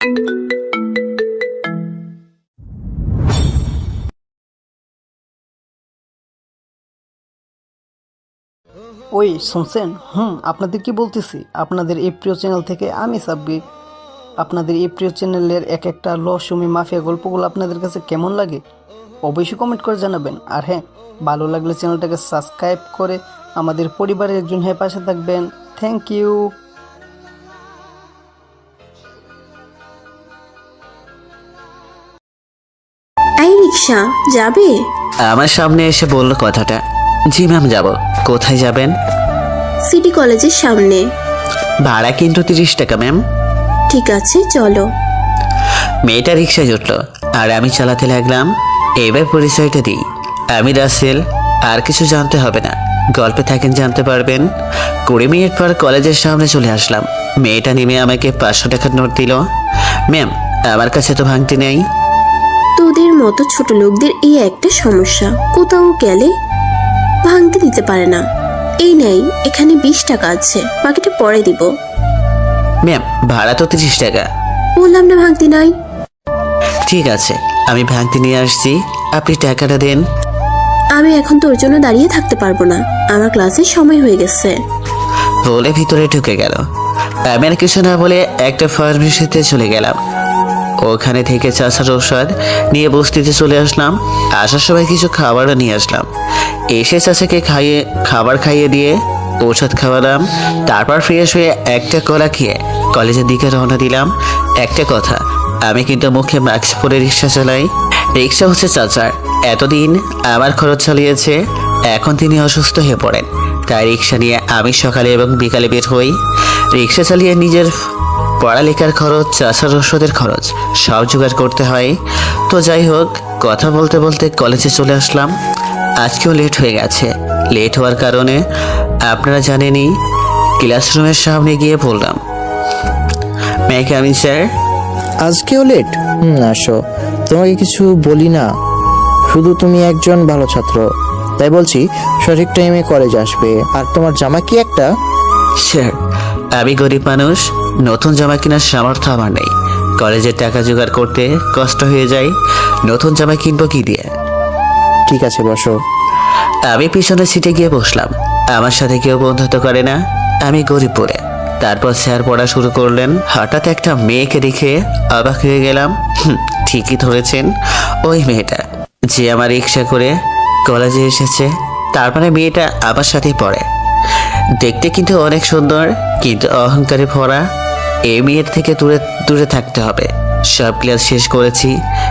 ওই শুনছেন? আপনাদের কি বলতেছি, আপনাদের এই প্রিয় চ্যানেল থেকে আমি সাব্বির। আপনাদের এই প্রিয় চ্যানেলের এক একটা রহস্যময় মাফিয়া গল্পগুলো আপনাদের কাছে কেমন লাগে অবশ্যই কমেন্ট করে জানাবেন। আর হ্যাঁ, ভালো লাগলে চ্যানেলটাকে সাবস্ক্রাইব করে আমাদের পরিবারের একজন হয়ে পাশে থাকবেন। Thank you. এই রিক্সা যাবে? আমার সামনে এসে বলল কথাটা। জি ম্যাম, যাব। কোথায় যাবেন? সিটি কলেজের সামনে। ভাড়া কিন্তু 30 টাকা ম্যাম। ঠিক আছে, চলো। মেয়েটা রিক্সায় জুটলো আর আমি চালাতে লাগলাম। এবার পরিচয়টা দিই, আমি রাসেল। আর কিছু জানতে হবে না, গল্পে থাকেন জানতে পারবেন। 20 মিনিট পর কলেজের সামনে চলে আসলাম। মেয়েটা নেমে আমাকে 500 টাকার নোট দিল। ম্যাম, আমার কাছে তো ভাঙতি নেই। তোদের মতো ছোট লোকদের এই একটা সমস্যা, কোথাও গেলে ভাঙতে দিতে পারে না। এই নেই, এখানে 20 টাকা আছে, বাকিটা পরে দিব। ম্যাম, ভাড়া তো 30 টাকা। বললাম না ভাঙতি নাই। ঠিক আছে, আমি ভাঙতি নিয়ে আসছি, আপনি টাকাটা দেন। আমি এখন তোর জন্য দাঁড়িয়ে থাকতে পারবো না, আমার ক্লাসের সময় হয়ে গেছে। বলে ভিতরে ঢুকে গেল। আমি আর কিছু না বলে একটা ফার্মেসিতে চলে গেলাম। ওখানে থেকে চাষার ঔষধ নিয়ে বস্তিতে চলে আসলাম। আসার সময় কিছু খাবারও নিয়ে আসলাম। এসে চাচাকে খাবার খাইয়ে দিয়ে ঔষধ খাওয়ালাম। তারপর ফ্রেশ হয়ে একটা কলা খেয়ে কলেজের দিকে রওনা দিলাম। একটা কথা, আমি কিন্তু মুখে মাস্ক পরে রিক্সা চালাই। রিক্সা হচ্ছে চাচার, এতদিন আমার খরচ চালিয়েছে, এখন তিনি অসুস্থ হয়ে পড়েন, তাই রিক্সা নিয়ে আমি সকালে এবং বিকালে বের হই। রিক্সা চালিয়ে নিজের পড়ালেখার খরচ, চাষার ওষুধের খরচ সব জোগাড় করতে হয়। তো যাই হোক, কথা বলতে বলতে কলেজে চলে আসলাম। আজকেও লেট হয়ে গেছে। লেট হওয়ার কারণে আপনারা জানেনই, ক্লাসরুমের সামনে গিয়ে বললাম, may I come in sir? আজকেও লেট? আসো, তোমাকে কিছু বলি না, শুধু তুমি একজন ভালো ছাত্র, তাই বলছি সঠিক টাইমে কলেজ আসবে। আর তোমার জামা কি একটা? স্যার, আমি গরিব মানুষ, নতুন জামা কেনার সামর্থ্য আমার নেই। কলেজের টাকা জোগাড় করতে কষ্ট হয়ে যায়, নতুন জামা কিনবো কি দিয়ে? ঠিক আছে, বসো। আমি পিছনের সিটে গিয়ে বসলাম। আমার সাথে কেউ বন্ধুত্ব করে না, আমি গরিব বলে। তারপর স্যার পড়া শুরু করলেন। হঠাৎ একটা মেয়েকে দেখে অবাক হয়ে গেলাম। ঠিকই ধরেছেন, ওই মেয়েটা যে আমার রিক্সা করে কলেজে এসেছে। তারপরে মেয়েটা আমার সাথেই পড়ে। দেখতে কিন্তু অনেক সুন্দর, কিন্তু অহংকারে ভরা। এই মেয়ের থেকে দূরে দূরে থাকতে হবে। সব ক্লাস শেষ করেছি,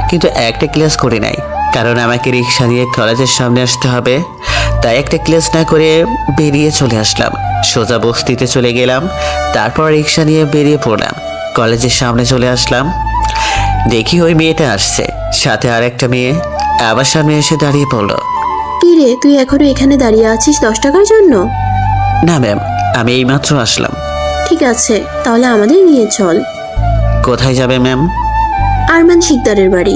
কিন্তু একটা ক্লাস করি নাই, কারণ আমাকে রিক্সা নিয়ে কলেজের সামনে আসতে হবে। তাই একটা ক্লাস না করে বেরিয়ে চলে আসলাম। সোজা বস্তিতে চলে গেলাম। তারপর রিক্সা নিয়ে বেরিয়ে পড়লাম। কলেজের সামনে চলে আসলাম। দেখি ওই মেয়েটা আসছে, সাথে আর একটা মেয়ে আমার সামনে এসে দাঁড়িয়ে পড়লো। কি রে, তুই এখনো এখানে দাঁড়িয়ে আছিস 10 টাকার জন্য? না ম্যাম, আমি এইমাত্র আসলাম। ঠিক আছে, তাহলে আমাদের নিয়ে চল। কোথায় যাবে ম্যাম? আরমান শিকদারের বাড়ি।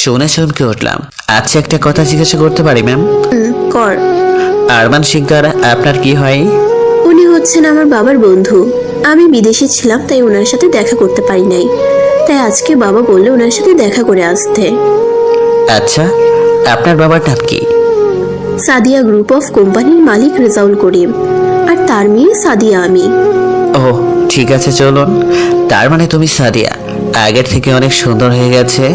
শুনে চমকে উঠলাম। আচ্ছা, একটা কথা জিজ্ঞাসা করতে পারি ম্যাম? কর। আরমান শিকদার আপনার কি হয়? উনি হচ্ছেন আমার বাবার বন্ধু। আমি বিদেশে ছিলাম, তাই ওনার সাথে দেখা করতে পারি নাই, তাই আজকে বাবা বললে ওনার সাথে দেখা করে আসতে। আচ্ছা, আপনার বাবার নাম কি? সাদিয়া গ্রুপ অফ কোম্পানির মালিক রেজাউল করিম, আর তার মেয়ে সাদিয়া আমি। ও ঠিক আছে, চলুন। তার মানে তুমি সাদিয়া, আগের থেকে অনেক সুন্দর হয়ে গেছে।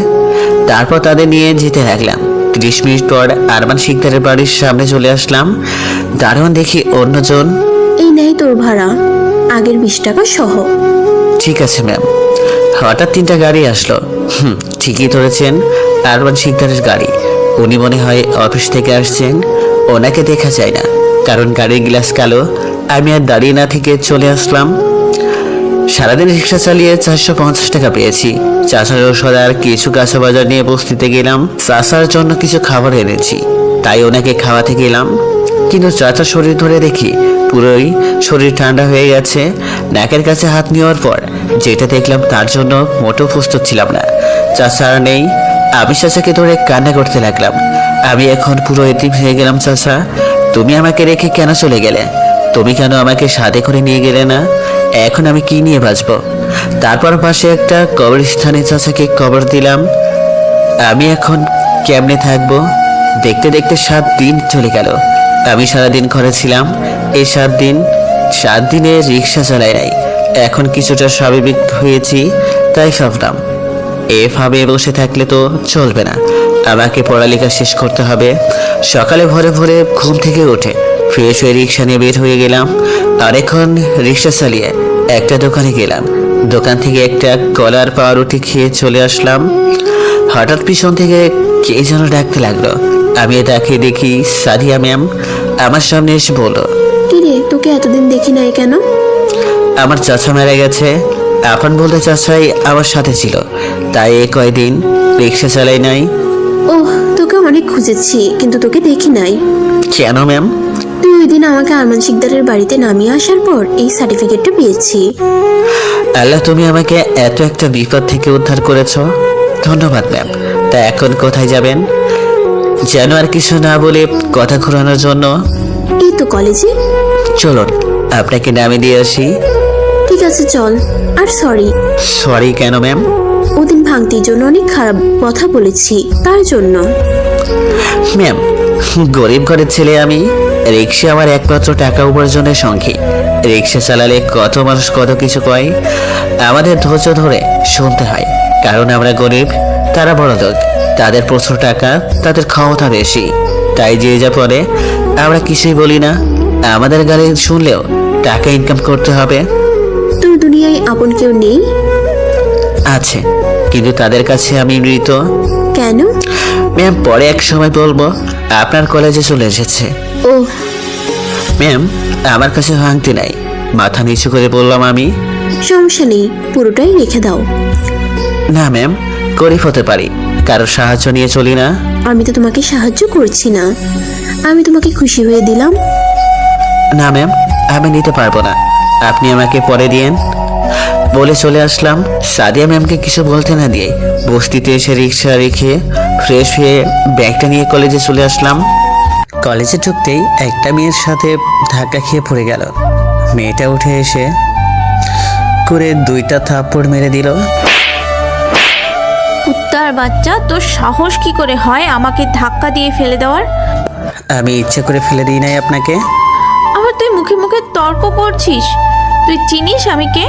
তারপর তাদের নিয়ে যেতে লাগলাম। 30 মিনিট পর আরমান শিকদারের বাড়ির সামনে চলে আসলাম। দারোয়ান দেখি অন্যজন। এই নেই তোর ভাড়া, আগের 20 টাকা সহ। ঠিক আছে ম্যাম। হঠাৎ 3টা গাড়ি আসলো। ঠিকই ধরেছেন, আরমান শিকদারের গাড়ি। উনি মনে হয় অফিস থেকে আসছেন। ওনাকে দেখা যায় না, কারণ গাড়ির গ্লাস কালো। আমি আর দাঁড়িয়ে না থেকে চলে আসলাম। সারাদিন রিক্সা চালিয়ে 450 টাকা পেয়েছি। চাষার ঔষধ আর কিছু কাঁচা বাজার নিয়ে বস্তিতে গেলাম। চাষার জন্য কিছু খাবার এনেছি, তাই ওনাকে খাওয়াতে গেলাম। কিন্তু চাচার শরীর ধরে দেখি পুরোই শরীর ঠান্ডা হয়ে গেছে। নাকের কাছে হাত নেওয়ার পর যেটা দেখলাম, তার জন্য মোটেও প্রস্তুত ছিলাম না। চাচা আর নেই। আমি চাচাকে ধরে কান্না করতে লাগলাম। আমি এখন পুরো এতিম হয়ে গেলাম। চাচা, তুমি আমাকে রেখে কেন চলে গেলে? তুমি কেন আমাকে সাথে করে নিয়ে গেলে না? এখন আমি কি নিয়ে বাঁচবো? তারপর পাশে একটা কবরস্থানে চাচাকে কবর দিলাম। আমি এখন কেমনে থাকবো? দেখতে দেখতে 7 দিন চলে গেল। আমি সারাদিন ঘরে ছিলাম। এই 7 দিনে রিক্সা চালাই নাই। এখন কিছুটা স্বাভাবিক হয়েছি, তাই ভাবলাম এভাবে বসে থাকলে তো চলবে না, আমাকে পড়ালেখা শেষ করতে হবে। সকালে ভোরে ভোরে ঘুম থেকে উঠে ফ্রেশ হয়ে রিক্সা নিয়ে বের হয়ে গেলাম। আর এখন রিক্সা চালিয়ে একটা দোকানে গেলাম। দোকান থেকে একটা কলার পাউরুটি খেয়ে চলে আসলাম। হঠাৎ পিছন থেকে কে যেন ডাকতে লাগলো। আমি তাকে দেখি সাদিয়া ম্যাম আমার সামনে এসে বলল, কিরে, তোকে এতদিন দেখি নাই কেন? আমার চাচা মারা গেছে। আপন বলতে চাচাই আমার সাথে ছিল, তাই এই কয়দিন রিক্সা চালাই নাই। ওহ, তোকে অনেক খুঁজেছি কিন্তু তোকে দেখি নাই। কেন ম্যাম? তুই ওই দিন আমাকে আরমান শিকদারের বাড়িতে নামিয়ে আসার পর এই সার্টিফিকেটটা পেয়েছি। আল্লাহ, তুমি আমাকে এত একটা বিপদ থেকে উদ্ধার করেছো, ধন্যবাদ ম্যাম। তা এখন কোথায় যাবেন? যেন আর কিছু না বলে কথা ঘোরানোর জন্য। এই তো কলেজে। চলুন আপনাকে নামে দিয়ে আসি। ঠিক আছে চল। আর সরি। সরি কেন ম্যাম? ওদিন ভাঙতির জন্য অনেক খারাপ কথা বলেছি, তার জন্য। ম্যাম, গরিব ঘরের ছেলে আমি। রিক্সা আমার একমাত্র টাকা উপার্জনের সঙ্গী। রিক্সা চালালে কত মানুষ কত কিছু কয়, আমাদের ধৈর্য ধরে শুনতে হয়। কারণ আমরা গরিব, তারা বড় লোক, তাদের প্রচুর টাকা, তাদের ক্ষমতা বেশি। তাই যে যা পরে আমরা কিছুই বলি না। আমাদের গাড়ি শুনলেও টাকা ইনকাম করতে হবে। তোর দুনিয়ায় আপন কেউ নেই? আছে, কিন্তু তাদের কাছে আমি মৃত। কেন? ম্যাম, পরে এক সময় বলবো। আপনার কলেজে চলে এসেছে। ও, ম্যাম, আমার কাছে ভাঙতি নাই। মাথা নিচু করে বললাম আমি। সমস্যা নেই, পুরোটাই রেখে দাও। না ম্যাম, গরিব হতে পারি, কারো সাহায্য নিয়ে চলি না। আমি তো তোমাকে সাহায্য করছি না, আমি তোমাকে খুশি হয়ে দিলাম। না ম্যাম, আমি নিতে পারবো না, আপনি আমাকে পরে দিয়েন বলে চলে আসলাম। সাদিয়া ম্যামকে কিছু বলতে না দিয়ে বস্তিতে এসে রিক্সা রেখে ফ্রেশ হয়ে ব্যাগটা নিয়ে কলেজে চলে আসলাম। কলেজে ঢুকতেই একটা মেয়ের সাথে ধাক্কা খেয়ে পড়ে গেল। মেয়েটা উঠে এসে করে 2টা থাপ্পড় মেরে দিল। কুত্তার বাচ্চা, তোর সাহস কি করে হয় আমাকে ধাক্কা দিয়ে ফেলে দেওয়ার? আমি ইচ্ছে করে ফেলে দিই নাই আপনাকে। আবার তুই মুখে মুখে তর্ক করছিস? তুই চিনিস আমি কে?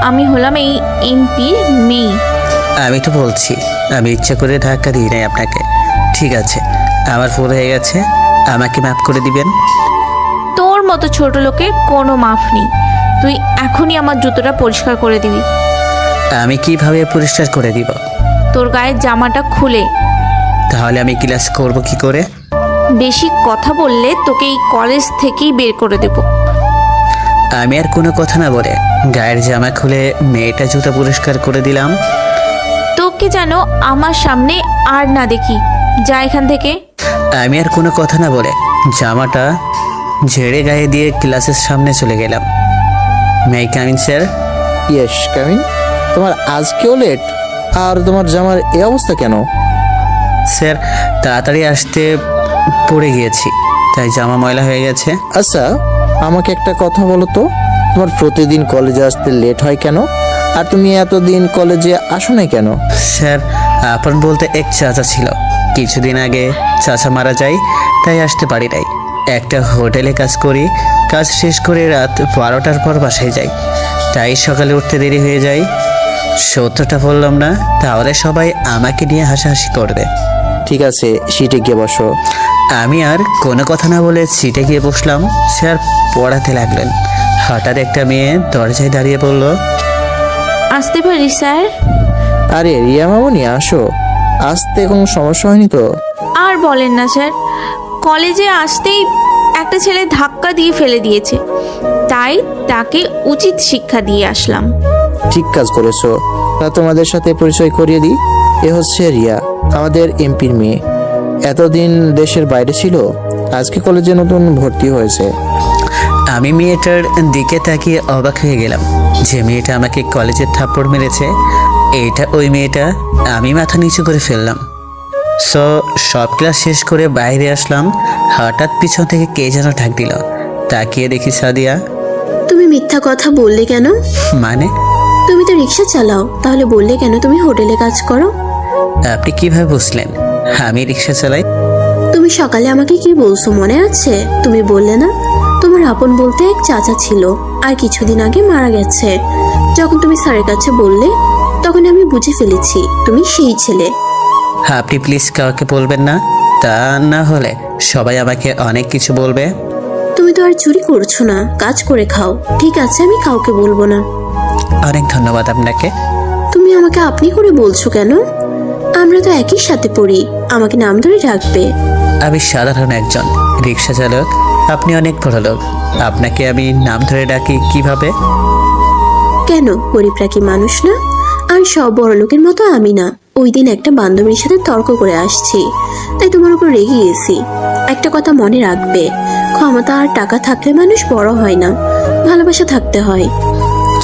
আমি হলাম এই এমপির মেয়ে। আমি তো বলছি আমি ইচ্ছে করে ধাক্কা দিই নাই আপনাকে। ঠিক আছে, আমার ভুল হয়ে গেছে, আমাকে মাফ করে দিবেন। তোর মতো ছোট লোকের কোনো মাফ নেই। তুই এখনই আমার জুতোটা পরিষ্কার করে দিবি। আমি কিভাবে পরিষ্কার করে দিব? তোর গায়ের জামাটা খুলে। তাহলে আমি ক্লাস করব কি করে? বেশি কথা বললে তোকে এই কলেজ থেকেই বের করে দেব। আমি আর কোনো কথা না বলে গায়ের জামা খুলে মেয়েটা জুতা পরিষ্কার করে দিলাম। তোকে যেন আমার সামনে আর না দেখি, যা এখান থেকে। আমি আর কোনো কথা না বলে জামাটা ঝেড়ে গায়ে দিয়ে ক্লাসের সামনে চলে গেলাম। মে কামিং স্যার? Yes, come in. তোমার আজকেও লেট, আর তোমার জামার এই অবস্থা কেন? স্যার, তাড়াতাড়ি আসতে পড়ে গিয়েছি, তাই জামা ময়লা হয়ে গেছে। আচ্ছা, আমাকে একটা কথা বলো তো, তোমার প্রতিদিন কলেজে আসতে লেট হয় কেন? আর তুমি এতদিন কলেজে আসো নাই কেন? স্যার, আপন বলতে এক চাচা ছিল, কিছুদিন আগে চাচা মারা যায়, তাই আসতে পারি নাই। একটা হোটেলে কাজ করি, কাজ শেষ করে রাত 12টার পর বাসায় যাই, তাই সকালে উঠতে দেরি হয়ে যায়। সত্যটা বললাম না, তাহলে সবাই আমাকে নিয়ে হাসাহাসি করবে। ঠিক আছে, সিটে গিয়ে বসো। আমি আর কোনো কথা না বলে সিটে গিয়ে বসলাম। স্যার পড়াতে লাগলেন। হঠাৎ একটা মেয়ে দরজায় দাঁড়িয়ে বলল, আসতে পারি স্যার? আরে রিয়া মামনি, আসো। আসতে কোনো সমস্যা হয়নি তো? আর বলেন না স্যার, কলেজে আসতেই একটা ছেলে ধাক্কা দিয়ে ফেলে দিয়েছে, তাই তাকে উচিত শিক্ষা দিয়ে আসলাম। ঠিক কাজ করেছো। তা তোমাদের সাথে পরিচয় করিয়ে দিই, এ হচ্ছে রিয়া, আমাদের এমপির মেয়ে। এতদিন দেশের বাইরে ছিল, আজকে কলেজে নতুন ভর্তি হয়েছে। আমি মেয়েটার দিকে তাকিয়ে অবাক হয়ে গেলাম যে মেয়েটা আমাকে কলেজের থাপ্পড় মেরেছে এইটা ওই মেয়েটা। আমি মাথা নিচু করে ফেললাম। সব ক্লাস শেষ করে বাইরে আসলাম। হঠাৎ পিছন থেকে কে যেন ডাক দিল। তাকিয়ে দেখি সাদিয়া। তুমি মিথ্যা কথা বললে কেন? মানে? তুমি তো রিক্সা চালাও, তাহলে বললে কেন তুমি হোটেলে কাজ করো? আপনি কিভাবে বুঝলেন আমি রিক্সা চালাই? তুমি সকালে আমাকে কি বলছো মনে আছে? তুমি বললে না তোমার আপন বলতে এক চাচা ছিল, আর কিছুদিন আগে মারা গেছে। যখন তুমি স্যারের কাছে বললে তখন আমি বুঝে ফেলেছি তুমি সেই ছেলে। আপনি প্লিজ কাউকে বলবেন না, তা না হলে সবাই আমাকে অনেক কিছু বলবে। তুমি তো আর চুরি করছো না, কাজ করে খাও। ঠিক আছে, আমি কাউকে বলবো না। অনেক ধন্যবাদ আপনাকে। তুমি আমাকে আপনি করে বলছো কেন? আমরা তো একই সাথে পড়ি, আমাকে নাম ধরে ডাকবে। আমি সাধারণ একজন রিক্সা চালক, আপনি অনেক বড় লোক, আপনাকে আমি নাম ধরে ডাকি কিভাবে? কেন, গরিবরা কি মানুষ না? আর সব বড় লোকের মতো আমি না। ওই দিন একটা বান্ধবীর সাথে তর্ক করে আসছি, তাই তোমার উপর রেগে গেছি। একটা কথা মনে রাখবে, ক্ষমতা আর টাকা থাকলে মানুষ বড় হয় না, ভালোবাসা থাকতে হয়।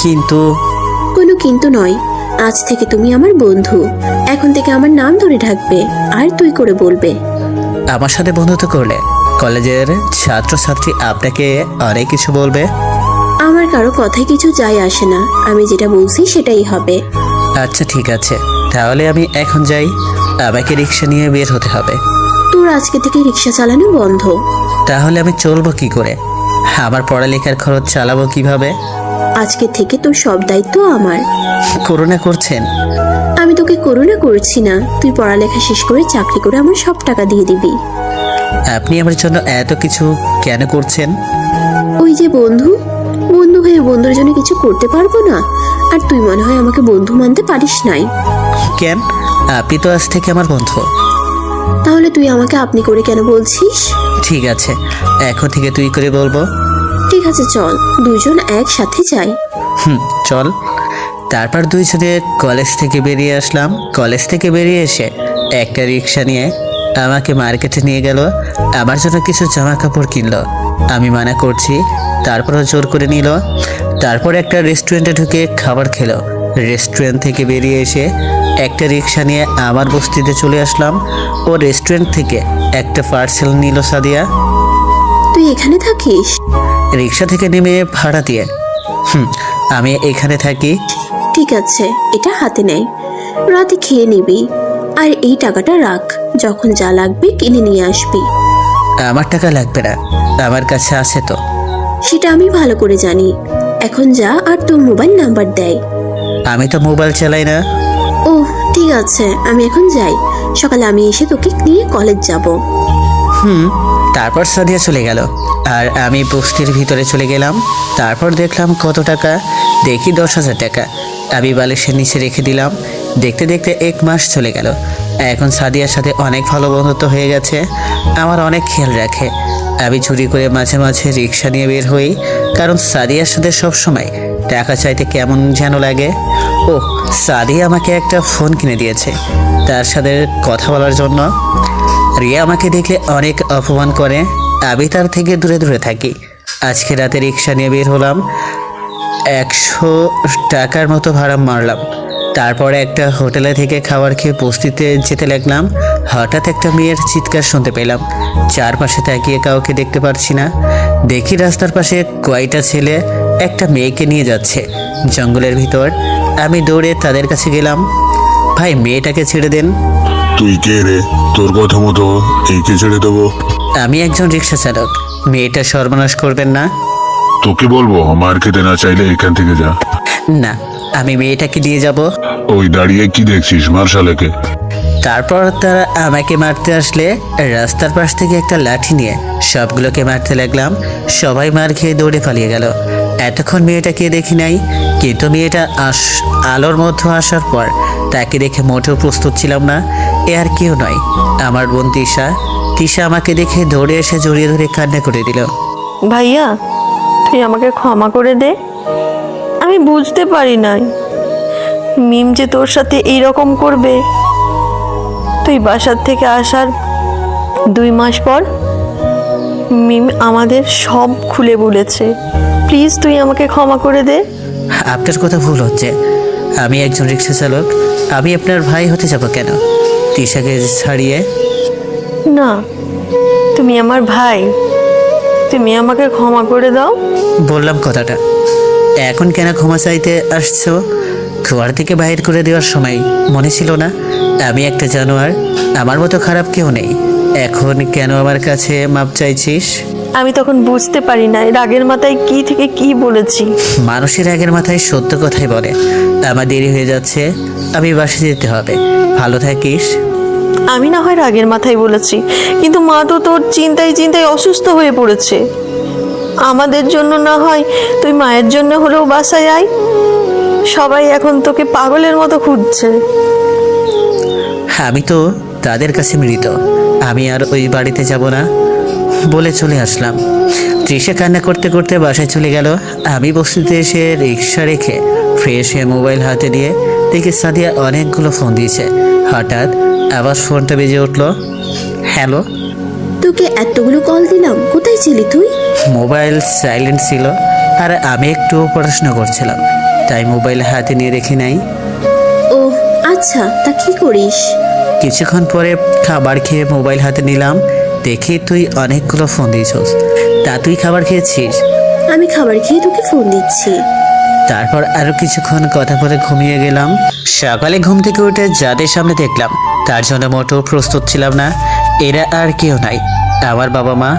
কিন্তু কোনো কিন্তু নয়, আজ থেকে তুমি আমার বন্ধু। এখন থেকে আমার নাম ধরে ডাকবে আর তুই করে বলবে। আমার সাথে বন্ধুত্ব করলে কলেজের ছাত্রছাত্রী আপনাকে অনেক কিছু বলবে। আমার কারো কথায় কিছু যায় আসে না, আমি যেটা বলছি সেটাই হবে। আচ্ছা ঠিক আছে, তাহলে আমি এখন যাই, আমাকে রিক্সা নিয়ে বের হতে হবে। তোর আজকে থেকে রিক্সা চালানো বন্ধ। তাহলে আমি চলবো কি করে? আমার পড়ালেখার খরচ চালাবো কিভাবে? আজকে থেকে তোর সব দায়িত্ব আমার। করোনা করছেন? আমি তোকে করুণা করছি না, তুই পড়ালেখা শেষ করে চাকরি করে আমার সব টাকা দিয়ে দিবি। আপনি আমার জন্য এত কিছু কেন করছেন? ওই যে বন্ধু, বন্ধু হয়ে বন্ধুর জন্য কিছু করতে পারবো না? আর তুই মনে হয় আমাকে বন্ধু মানতে পারিস নাই। কেন? আপনি তো আজ থেকে আমার বন্ধু। তাহলে তুই আমাকে আপনি করে কেন বলছিস? ঠিক আছে, এখন থেকে তুই করে বলবো। ঠিক আছে, চল দুজন একসাথে যাই। চল। তারপর দুইজনে কলেজ থেকে বেরিয়ে আসলাম। কলেজ থেকে বেরিয়ে এসে একটা রিক্সা নিয়ে আমাকে মার্কেটে নিয়ে গেল, আমার জন্য কিছু জামা কাপড় কিনলো। আমি মানা করছি, তারপরও জোর করে নিল। তারপর একটা রেস্টুরেন্টে ঢুকে খাবার খেলো। রেস্টুরেন্ট থেকে বেরিয়ে এসে একটা রিক্সা নিয়ে আমার বস্তিতে চলে আসলাম। ও রেস্টুরেন্ট থেকে একটা পার্সেল নিল সাদিয়া। তুই এখানে থাকিস? রিক্সা থেকে নেমে ভাড়া দিয়ে। আমি এখানে থাকি। ঠিক আছে, এটা হাতে নেয়, রাতে খেয়ে নিবি। আর এই টাকাটা রাখ, যখন যা লাগবে কিনে নিয়ে আসবি। আমার টাকা লাগবে না, আমার কাছে আছে তো। সেটা আমি ভালো করে জানি। এখন যা, আর তোর মোবাইল নাম্বার দেয়। আমি তো মোবাইল চালাই না। ও ঠিক আছে, আমি এখন যাই, সকালে আমি এসে তোকে নিয়ে কলেজ যাব। তারপর সাদিয়া চলে গেল আর আমি বস্তির ভিতরে চলে গেলাম। তারপর দেখলাম কত টাকা, দেখি 10,000 টাকা। আমি বালিশের নিচে রেখে দিলাম। দেখতে দেখতে 1 মাস চলে গেল। এখন সাদিয়ার সাথে অনেক ভালো বন্ধুত্ব হয়ে গেছে, আমার অনেক খেয়াল রাখে। আমি চুরি করে মাঝে মাঝে রিক্সা নিয়ে বের হই, কারণ সাদিয়ার সাথে সবসময় টাকা চাইতে কেমন যেন লাগে। ও, সাদিয়া আমাকে একটা ফোন কিনে দিয়েছে তার সাথে কথা বলার জন্য। রিয়া আমাকে দেখলে অনেক অপমান করে, আমি তার থেকে দূরে দূরে থাকি। আজকে রাতে রিক্সা নিয়ে বের হলাম, 100 টাকার মতো ভাড়া মারলাম। তারপরে একটা হোটেলে থেকে খাবার খেয়ে বস্তিতে যেতে লাগলাম। হঠাৎ একটা মেয়ের চিৎকার শুনতে পেলাম। চারপাশে তাকিয়ে কাউকে দেখতে পারছি না। দেখি রাস্তার পাশে কয়টা ছেলে একটা মেয়েকে নিয়ে যাচ্ছে জঙ্গলের ভিতর। আমি দৌড়ে তাদের কাছে গেলাম। ভাই, মেয়েটাকে ছেড়ে দেন। তুই কে রে? তোর কথা মতো এইকে ছেড়ে দেবো? আমি একজন রিক্সা চালক, মেয়েটা সর্বনাশ করবেন না। তোকে বলবো মার খেতে না চাইলে এখান থেকে যা। না, আমি মেয়েটাকে নিয়ে যাব। ওই দাঁড়িয়ে কি দেখছিস, মার্শালেকে। তারপর তারা আমাকে মারতে আসলে রাস্তার পাশ থেকে একটা লাঠি নিয়ে সবগুলোকে মারতে লাগলাম। সবাই মার খেয়ে দৌড়ে পালিয়ে গেল। এতক্ষণ মেয়েটাকে দেখি নাই, কিন্তু মেয়েটা আলোর মধ্যে আসার পর তাকে দেখে মোটেও প্রস্তুত ছিলাম না। এ আর কেউ নয়, আমার বোন তিশা। তিশা আমাকে দেখে দৌড়ে এসে জড়িয়ে ধরে কান্না করে দিল। ভাইয়া, তুই আমাকে ক্ষমা করে দে, আমি বুঝতে পারি নাই মিম যে তোর সাথে এইরকম করবে। তুই বাসার থেকে আসার 2 মাস পর মিম আমাদের সব খুলে বলেছে। প্লিজ তুই আমাকে ক্ষমা করে দে। আপনার কথা ভুল হচ্ছে, আমি একজন রিক্সা চালক, আমি আপনার ভাই হতে যাব কেন? তিশাকে ছাড়িয়ে। না, তুমি আমার ভাই, তুমি আমাকে ক্ষমা করে দাও। বললাম কথাটা, এখন কেন ক্ষমা চাইতে আসছো? ঘর থেকে বাইর করে দেওয়ার সময় মনে ছিল না আমি একটা জানোয়ার? আমার মতো খারাপ কেউ নেই। এখন কেন আমার কাছে মাপ চাইছিস? আমি তখন বুঝতে পারি না রাগের মাথায় কি থেকে কি বলেছি। মানুষের আগের মাথায় সত্য কথাই বলে। আমার দেরি হয়ে যাচ্ছে, আমি বাসে যেতে হবে। ভালো থাকিস। আমি না হয় রাগের মাথায় বলেছি, কিন্তু মা তো তোর চিন্তায় চিন্তায় অসুস্থ হয়ে পড়েছে। আমাদের জন্য না হয় তুই মায়ের জন্য হলেও বাসায় আয়। সবাই এখন তোকে পাগলের মতো খুঁজছে। আমি তো তাদের কাছে মৃত। আমি আর ওই বাড়িতে যাব না বলে চলে আসলাম। তৃষা কান্না করতে করতে বাসায় চলে গেল। আমি বস্তিতে এসে রিক্সা রেখে ফ্রেশ হয়ে মোবাইল হাতে দিয়ে দেখি সাদিয়া অনেকগুলো ফোন দিয়েছে। হঠাৎ আবার ফোনটা বেজে উঠলো। হ্যালো। তোকে এতগুলো কল দিলাম, কোথায় ছিলি তুই? মোবাইল সাইলেন্ট ছিল আর আমি একটু পড়াশোনা করছিলাম, তাই মোবাইল হাতে নিয়ে রেখে নাই। ও আচ্ছা, তা কি করিস? কিছুক্ষণ পরে খাবার খেয়ে মোবাইল হাতে নিলাম, দেখি তুই অনেকগুলো ফোন দিয়েছিস। তা তুই খাবার খেয়েছিস? আমি খাবার খেয়ে তোকে ফোন দিচ্ছি। তারপর আরো কিছুক্ষণ কথা বলে ঘুমিয়ে গেলাম। সকালে ঘুম থেকে উঠে যাদের সামনে দেখলাম তার জন্য মোটেও প্রস্তুত ছিলাম না। এরা আর কেউ নাই, আমার বাবা মা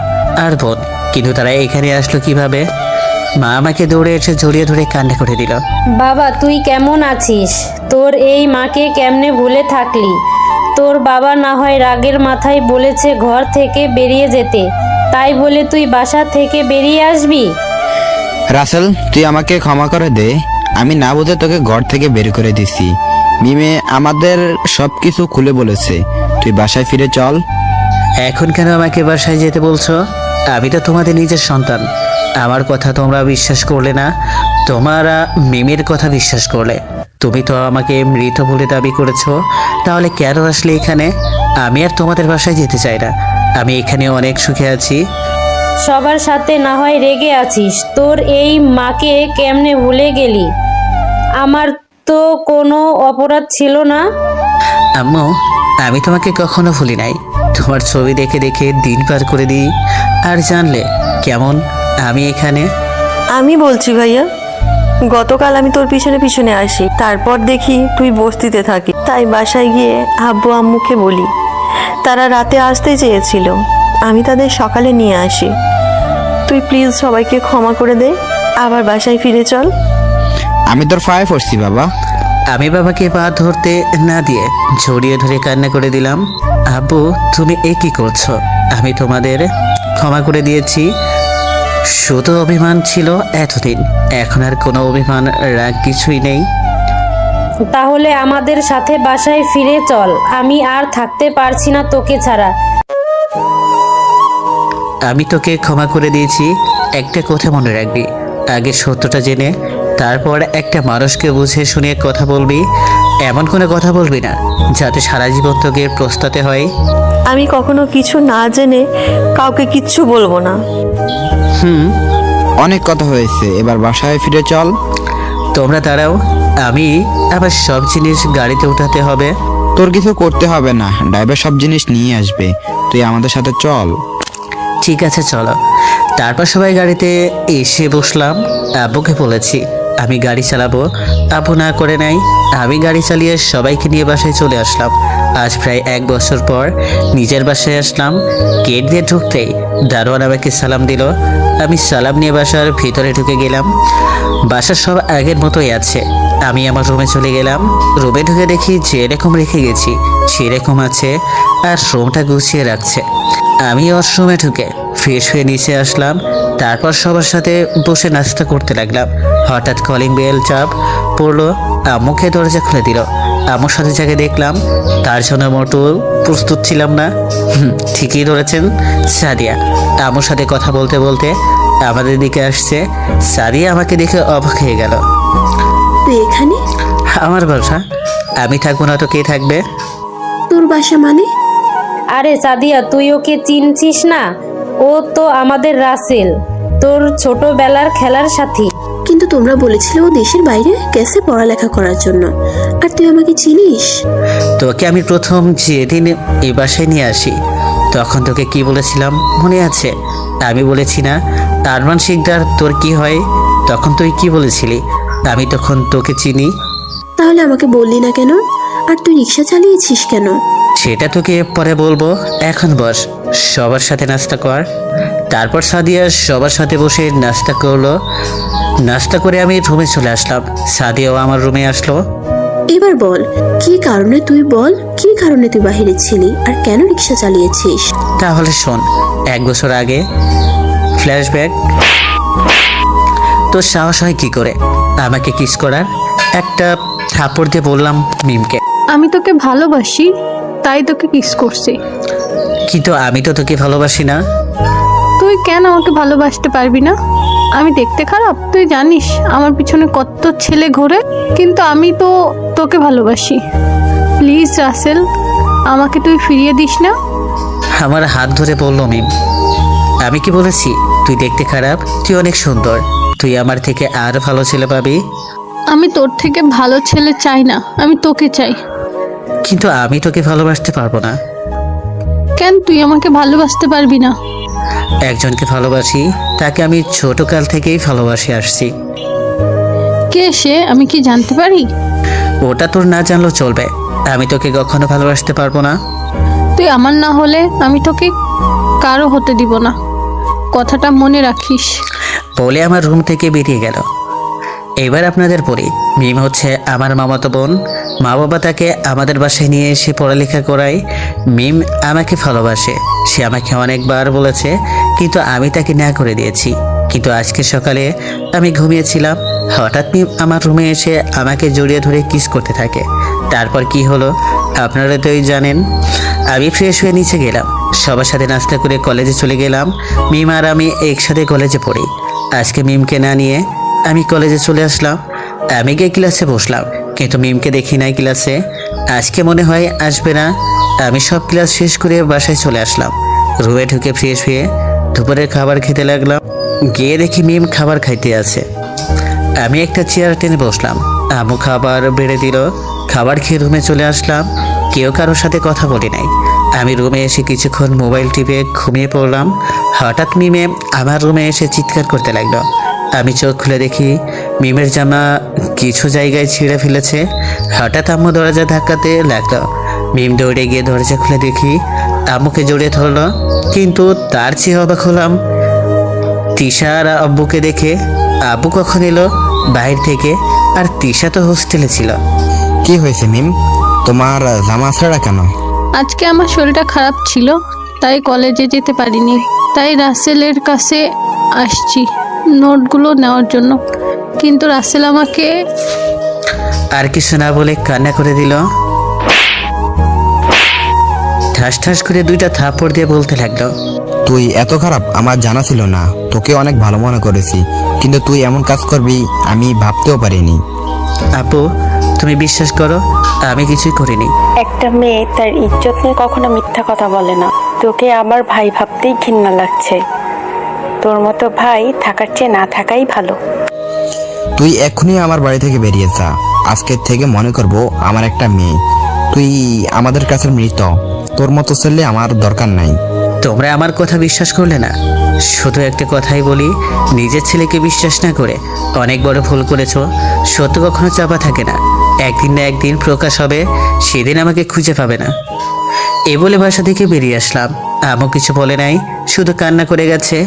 আর বোন। কিন্তু তারা এখানে আসলো কিভাবে? মা আমাকে দৌড়ে এসে জড়িয়ে ধরে কান্না করে দিল। বাবা তুই কেমন আছিস? তোর এই মাকে কেমনে ভুলে থাকলি? তোর বাবা না হয় রাগের মাথায় বলেছে ঘর থেকে বেরিয়ে যেতে, তাই বলে তুই বাসা থেকে বেরিয়ে আসবি? রাসেল, তুই আমাকে ক্ষমা করে দে। আমি না বুঝে তোকে ঘর থেকে বের করে দিছি। মিমে আমাদের সব কিছু খুলে বলেছে। তুই বাসায় ফিরে চল। এখন কেন আমাকে বাসায় যেতে বলছো? আমি তো তোমাদের নিজের সন্তান। আমার কথা তোমরা বিশ্বাস করলে না, তোমরা মিমের কথা বিশ্বাস করলে। তুমি তো আমাকে মৃত বলে দাবি করেছো, তাহলে কেন আসলে এখানে? আমি আর তোমাদের বাসায় যেতে চাই না। আমি এখানে অনেক সুখে আছি। সবার সাথে না হয় রেগে আছিস, তোর এই মাকে কেমনে ভুলে গেলি? আমার তো কোনো অপরাধ ছিল না। আম্মু, আমি তোমাকে কখনো ভুলি নাই। তোমার ছবি দেখে দেখে দিন পার করে দিই। আর জানলে কেমন আমি এখানে? আমি বলছি ভাইয়া, গতকাল আমি তোর পিছনে পিছনে আসি, তারপর দেখি তুই বস্তিতে থাকি। তাই বাসায় গিয়ে আব্বু আম্মুকে বলি। তারা রাতে আসতে চেয়েছিল, আমি তাদের সকালে নিয়ে আসি। তুই প্লিজ সবাইকে ক্ষমা করে দে, আবার বাসায় ফিরে চল। আমি তোর পায়ে পড়ছি বাবা। আমি বাবাকে পা ধরতে না দিয়ে জড়িয়ে ধরে কান্না করে দিলাম। আব্বু, তুমি এ কি করছো? আমি তোমাদের ক্ষমা করে দিয়েছি। শুধু অভিমান ছিল এতদিন, এখন আর কোনো অভিমান রাগ কিছুই নেই। তাহলে আমাদের সাথে বাসায় ফিরে চল, আমি আর থাকতে পারছি না তোকে ছাড়া। আমি তোকে ক্ষমা করে দিয়েছি। একটা কথা মনে রাখবি, আগে সত্যটা জেনে তারপর একটা মানুষকে বুঝে শুনে কথা বলবি। এমন কোনো কথা বলবি না যাতে সারা জীবন তোকে পস্তাতে হয়। আমি কখনো কিছু না জেনে কাউকে কিচ্ছু বলবো না। অনেক কথা হয়েছে, এবার বাসায় ফিরে চল। তোমরা দাঁড়াও, আমি আবার সব জিনিস গাড়িতে উঠাতে হবে। তোর কিছু করতে হবে না, ড্রাইভার সব জিনিস নিয়ে আসবে। তুই আমাদের সাথে চল। ঠিক আছে চলো। তারপর সবাই গাড়িতে এসে বসলাম। আব্বুকে বলেছি আমি গাড়ি চালাবো, আব্বু না করে নাই। আমি গাড়ি চালিয়ে সবাইকে নিয়ে বাসায় চলে আসলাম। আজ প্রায় 1 বছর পর নিজের বাসায় আসলাম। গেট দিয়ে ঢুকতেই দারোয়ান আমাকে সালাম দিল। আমি সালাম নিয়ে বাসার ভিতরে ঢুকে গেলাম। বাসার সব আগের মতোই আছে। আমি আমার রুমে চলে গেলাম। রুমে ঢুকে দেখি যেরকম রেখে গেছি সেরকম আছে, আর রুমটা গুছিয়ে রাখছে। আমি ওয়াশরুমে ঢুকে ফ্রেশ হয়ে নিচে আসলাম। তারপর সবার সাথে বসে নাস্তা করতে লাগলাম। হঠাৎ কলিং বেল চাপ পড়লো। আম্মুকে দরজা খুলে দিল। আম্মুর সাথে যাকে দেখলাম তার জন্য মোটেও প্রস্তুত ছিলাম না। ঠিকই ধরেছেন, সাদিয়া। আম্মুর সাথে কথা বলতে বলতে আমাদের দিকে আসছে। সাদিয়া আমাকে দেখে অবাক হয়ে গেল। তুই এখানে? আমার বাসা। আমি থাকবো না তো কে থাকবে? তোর বাসা মানে? আরে সাদিয়া, তুই ওকে চিনছিস না? ও তো আমাদের রাসেল, তোর ছোটবেলার খেলার সাথী। কিন্তু তোমরা বলেছিলে ও দেশের বাইরে গেছে পড়ালেখা করার জন্য, আর তুই আমাকে চিনিস? তোকে আমি প্রথম যেদিন এই বাসায় নিয়ে আসি তখন তোকে কি বলেছিলাম মনে আছে? আমি বলেছি না আরমান শিকদার তোর কি হয়? তখন তুই কি বলেছিলি? আমি তখন তোকে চিনি। তাহলে আমাকে বললি না কেন? আর তুই রিক্সা চালিয়েছিস কেন? সেটা তোকে পরে বলবো, এখন বস, সবার সাথে নাস্তা কর। তারপর সাদিয়া সবার সাথে বসে নাস্তা করলো। নাস্তা করে আমি রুমে চলে আসলাম, সাদিয়াও আমার রুমে আসলো। এবার বল, কি কারণে তুই বাহিরে ছিলি আর কেন রিক্সা চালিয়েছিস? তাহলে শোন, 1 বছর আগে ফ্ল্যাশব্যাক। তোর সাহস হয় কি করে আমাকে কিস করার? একটা থাপ্পড় দিয়ে বললাম মিমকে। আমি তোকে ভালোবাসি, তাই তোকে কিস করছি। কিন্তু আমি তো তোকে ভালোবাসি না। তুই কেন আমাকে ভালোবাসতে পারবি না? আমি দেখতে খারাপ? তুই জানিস আমার পিছনে কত ছেলে ঘোরে, কিন্তু আমি তো তোকে ভালোবাসি। প্লিজ রাসেল, আমাকে তুই ফিরিয়ে দিস না। আমার হাত ধরে বলল মিম। আমি কি বলেছি তুই দেখতে খারাপ? তুই অনেক সুন্দর, তুই আমার থেকে আর ভালো ছেলে পাবি। আমি তোর থেকে ভালো ছেলে চাই না, আমি তোকে চাই। কিন্তু আমি তোকে ভালোবাসতে পারবো না। কেন তুই আমাকে ভালোবাসতে পারবি না? একজনকে ভালোবাসি, তাকে আমি ছোটকাল থেকেই ভালোবাসে আসছি। কে সে, আমি কি জানতে পারি? ওটা তোর না জানলেও চলবে, আমি তোকে কখনো ভালোবাসতে পারবো না। তুই আমার না হলে আমি তোকে কারো হতে দিব না, কথাটা মনে রাখিস। বলে আমার রুম থেকে বেরিয়ে গেল। এবার আপনাদের পড়ি। মিম হচ্ছে আমার মামাতো বোন। মা বাবা তাকে আমাদের বাসায় নিয়ে এসে পড়ালেখা করায়। মিম আমাকে ভালোবাসে, সে আমাকে অনেকবার বলেছে, কিন্তু আমি তাকে না করে দিয়েছি। কিন্তু আজকে সকালে আমি ঘুমিয়েছিলাম, হঠাৎ মিম আমার রুমে এসে আমাকে জড়িয়ে ধরে কিস করতে থাকে। তারপর কি হলো আপনারা তোই জানেন। আমি ফ্রেশ হয়ে নিচে গেলাম, সবার সাথে নাস্তা করে কলেজে চলে গেলাম। মিম আর আমি একসাথে কলেজে পড়ি। আজকে মিমকে না নিয়ে আমি কলেজে চলে আসলাম। আমি গিয়ে ক্লাসে বসলাম, কিন্তু মিমকে দেখি নাই ক্লাসে। আজকে মনে হয় আসবে না। আমি সব ক্লাস শেষ করে বাসায় চলে আসলাম। রুমে ঢুকে ফ্রেশ হয়ে দুপুরের খাবার খেতে লাগলাম। গিয়ে দেখি মিম খাবার খাইতে আছে। আমি একটা চেয়ার টেনে বসলাম, আম্মু খাবার বেড়ে দিল। খাবার খেয়ে রুমে চলে আসলাম, কেউ কারোর সাথে কথা বলি নাই। আমি রুমে এসে কিছুক্ষণ মোবাইল টিপে ঘুমিয়ে পড়লাম। হঠাৎ মিমে আমার রুমে এসে চিৎকার করতে লাগলো। আমি চোখ খুলে দেখি মিমের জামা কিছু জায়গায় ছিঁড়ে ফেলেছে। হঠাৎ আম্মু দরজা ধাক্কাতে লাগলো। মিম দৌড়ে গিয়ে দরজা খুলে দেখি আম্মুকে জড়িয়ে ধরলো, কিন্তু তার চেয়ে অবাক হলাম তিশা আর আব্বুকে দেখে। আব্বু কখন এলো বাইরে থেকে, আর তিশা তো হোস্টেলে ছিল। কি হয়েছে মিম, তোমার জামা ছাড়া কেন? আজকে আমার শরীরটা খারাপ ছিল, তাই কলেজে যেতে পারিনি। তাই রাসেলের কাছে আসছি নোটগুলো নেওয়ার জন্য, কিন্তু রাসেল আমাকে আর কিছু না বলে কান্না করে দিল। ঠাস ঠাস করে 2টা থাপ্পড় দিয়ে বলতে লাগলো, তুই এত খারাপ আমার জানা ছিল না। তোকে অনেক ভালো মনে করেছি, কিন্তু তুই এমন কাজ করবি আমি ভাবতেও পারিনি। আপু তুমি বিশ্বাস করো, আমি কিছুই করিনি। একটা মেয়ে তার ইজ্জত নিয়ে কখনো মিথ্যা কথা বলে না। তোকে আমার ভাই ভাবতেই ঘৃণা লাগছে। তোর মতো ভাই থাকার চেয়ে না থাকাই ভালো। তুই এক্ষুনি আমার বাড়ি থেকে বেরিয়ে যা। আজকের থেকে মনে করব আমার একটা মেয়ে, তুই আমাদের কাছে মৃত। তোর মতো ছেলে আমার দরকার নাই। তোমরা আমার কথা বিশ্বাস করলে না। শুধু একটা কথাই বলি, নিজের ছেলেকে বিশ্বাস না করে অনেক বড় ভুল করেছো। সত্য কখনো চাপা থাকে না, একদিন না একদিন প্রকাশ হবে, সেদিন আমাকে খুঁজে পাবে না। এ বলে বাসা থেকে বেরিয়ে আসলাম। আম্মু কিছু বলে নাই, শুধু কান্না করে গেছে।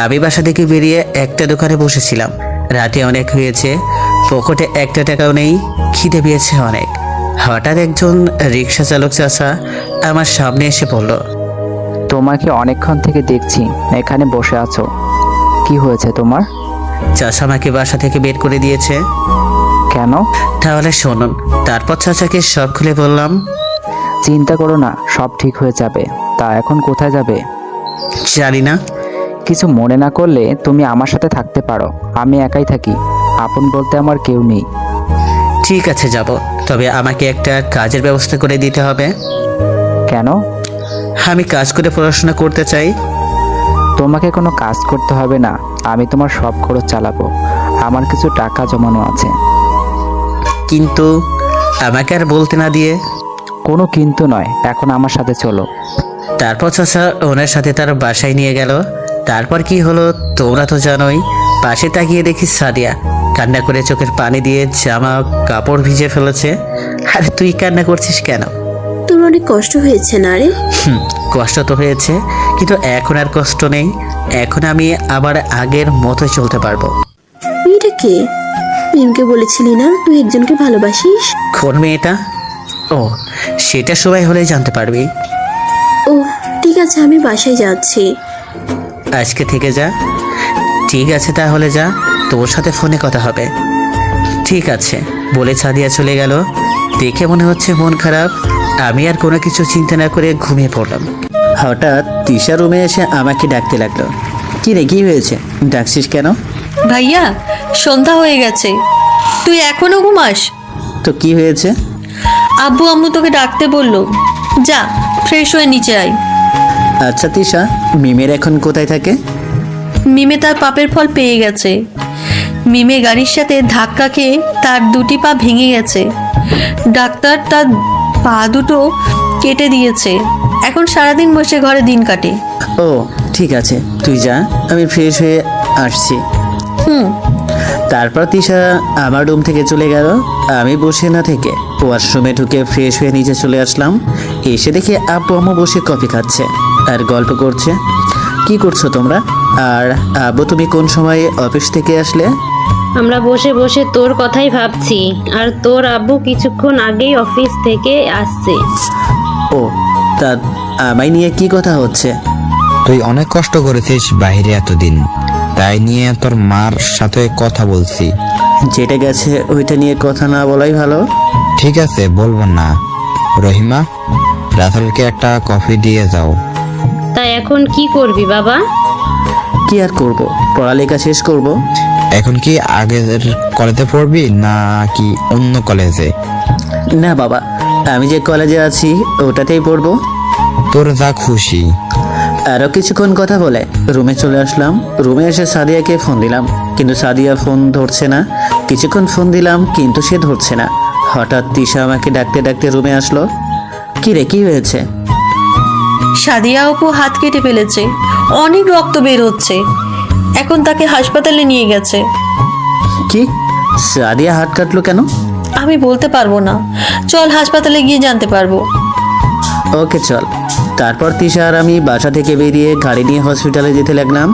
আমি বাসা থেকে বেরিয়ে একটা দোকানে বসেছিলাম। রাতে অনেক হয়েছে, পকেটে 1 টাকাও নেই, খিদে পেয়েছে অনেক। হঠাৎ একজন রিক্সা চালক চাচা আমার সামনে এসে বলল, তোমাকে অনেকক্ষণ থেকে দেখছি এখানে বসে আছো, কি হয়েছে তোমার? চাচা আমাকে বাসা থেকে বের করে দিয়েছে। কেন? তাহলে শুনুন। তারপর চাচাকে সব খুলে বললাম। চিন্তা করো না, সব ঠিক হয়ে যাবে। তা এখন কোথায় যাবে? জানি না। কিছু মনে না করলে তুমি আমার সাথে থাকতে পারো। আমি একাই থাকি, আপন বলতে আমার কেউ নেই। ঠিক আছে যাব, তবে আমাকে একটা কাজের ব্যবস্থা করে দিতে হবে। কেন? আমি কাজ করে পড়াশোনা করতে চাই। তোমাকে কোনো কাজ করতে হবে না, আমি তোমার সব খরচ চালাবো। আমার কিছু টাকা জমানো আছে। কিন্তু আমাকে আর বলতে না দিয়ে। কোনো কিন্তু নয়, এখন আমার সাথে চলো। তারপর চাচা ওনার সাথে তার বাসায় নিয়ে গেল। তারপর কি হলো তোমরা তো জানোই। পাশে তাকিয়ে দেখি সাদিয়া কান্না করে চোখের পানি দিয়ে জামা কাপড় ভিজে ফেলেছে। আরে তুই কান্না করছিস কেন? তোর অনেক কষ্ট হয়েছে না রে? কষ্ট তো হয়েছে, কিন্তু এখন আর কষ্ট নেই। এখন আমি আবার আগের মতোই চলতে পারবো। মেয়েটা কে? মিমকে বলেছিলি না তুই একজনকে ভালোবাসিস? কোন মেয়েটা? ও, সেটা সবাই হলেই জানতে পারবি। ও ঠিক আছে, আমি বাসায় যাচ্ছি। আজকে থেকে যা। ঠিক আছে তাহলে যা, তোর সাথে ফোনে কথা হবে। ঠিক আছে বলে সাদিয়া চলে গেল। দেখে মনে হচ্ছে মন খারাপ। আমি আর কোনো কিছু চিন্তা না করে ঘুমিয়ে পড়লাম। হঠাৎ তিশা রুমে এসে আমাকে ডাকতে লাগলো। কি রে, কি হয়েছে? ডাকছিস কেন? ভাইয়া, সন্ধ্যা হয়ে গেছে, তুই এখনো ঘুমাস? তো কি হয়েছে? আব্বু আম্মু তোকে ডাকতে বললো, যা ফ্রেশ হয়ে নিচে আয়। আচ্ছা তিশা, মিমের এখন কোথায় থাকে? মিমে তার পাপের ফল পেয়ে গেছে। মিমে গাড়ির সাথে ধাক্কা খেয়ে তার দুটি পা ভেঙে গেছে। ডাক্তার তার পা দুটো কেটে দিয়েছে। এখন সারাদিন বসে ঘরে দিন কাটে। ও ঠিক আছে, তুই যা, আমি ফ্রেশ হয়ে আসছি। তারপর তিশা আমার রুম থেকে চলে গেল। আমি বসে না থেকে ওয়াশরুমে ঢুকে ফ্রেশ হয়ে নিচে চলে আসলাম। এসে দেখি আব্বু আম্মু বসে কফি খাচ্ছে আর গল্প করছে। কি করছো তোমরা? আর আব্বু তুমি কোন সময় অফিস থেকে আসলে? আমরা বসে বসে তোর কথাই ভাবছি, আর তোর আব্বু কিছুক্ষণ আগেই অফিস থেকে আসছে। ও, তা আমায় নিয়ে কি কথা হচ্ছে? তুই অনেক কষ্ট করেছিস বাইরে এতদিন, তাই নিয়ে তোর মার সাথে কথা বলছি। যেটা গেছে ওইটা নিয়ে কথা না বলাই ভালো। ঠিক আছে, বলবো না। রহিমা, রাসেলকে একটা কফি দিয়ে যাও। তা এখন কি করবি বাবা? কি আর করব, পড়ালেখা শেষ করব। এখন কি আগের কলেজে পড়বি না কি অন্য কলেজে? না বাবা, আমি যে কলেজে আছি ওটাতেই পড়বো। তোর যা খুশি। আরও কিছুক্ষণ কথা বলে রুমে চলে আসলাম। রুমে এসে সাদিয়াকে ফোন দিলাম, কিন্তু সাদিয়া ফোন ধরছে না। কিছুক্ষণ ফোন দিলাম কিন্তু সে ধরছে না। হঠাৎ তিশা আমাকে ডাকতে ডাকতে রুমে আসলো। কি রে, কি হয়েছে? সাদিয়া আপু হাত কেটে ফেলেছে, অনেক রক্ত বের হচ্ছে। এখন তাকে হাসপাতালে নিয়ে গেছে। কি? সাদিয়া হাত কাটলো কেন? আমি বলতে পারবো না, চল হাসপাতালে গিয়ে জানতে পারবো। ওকে চল। তারপর তিশা আর আমি বাসা থেকে বেরিয়ে গাড়ি নিয়ে হসপিটালে যেতে লাগলাম।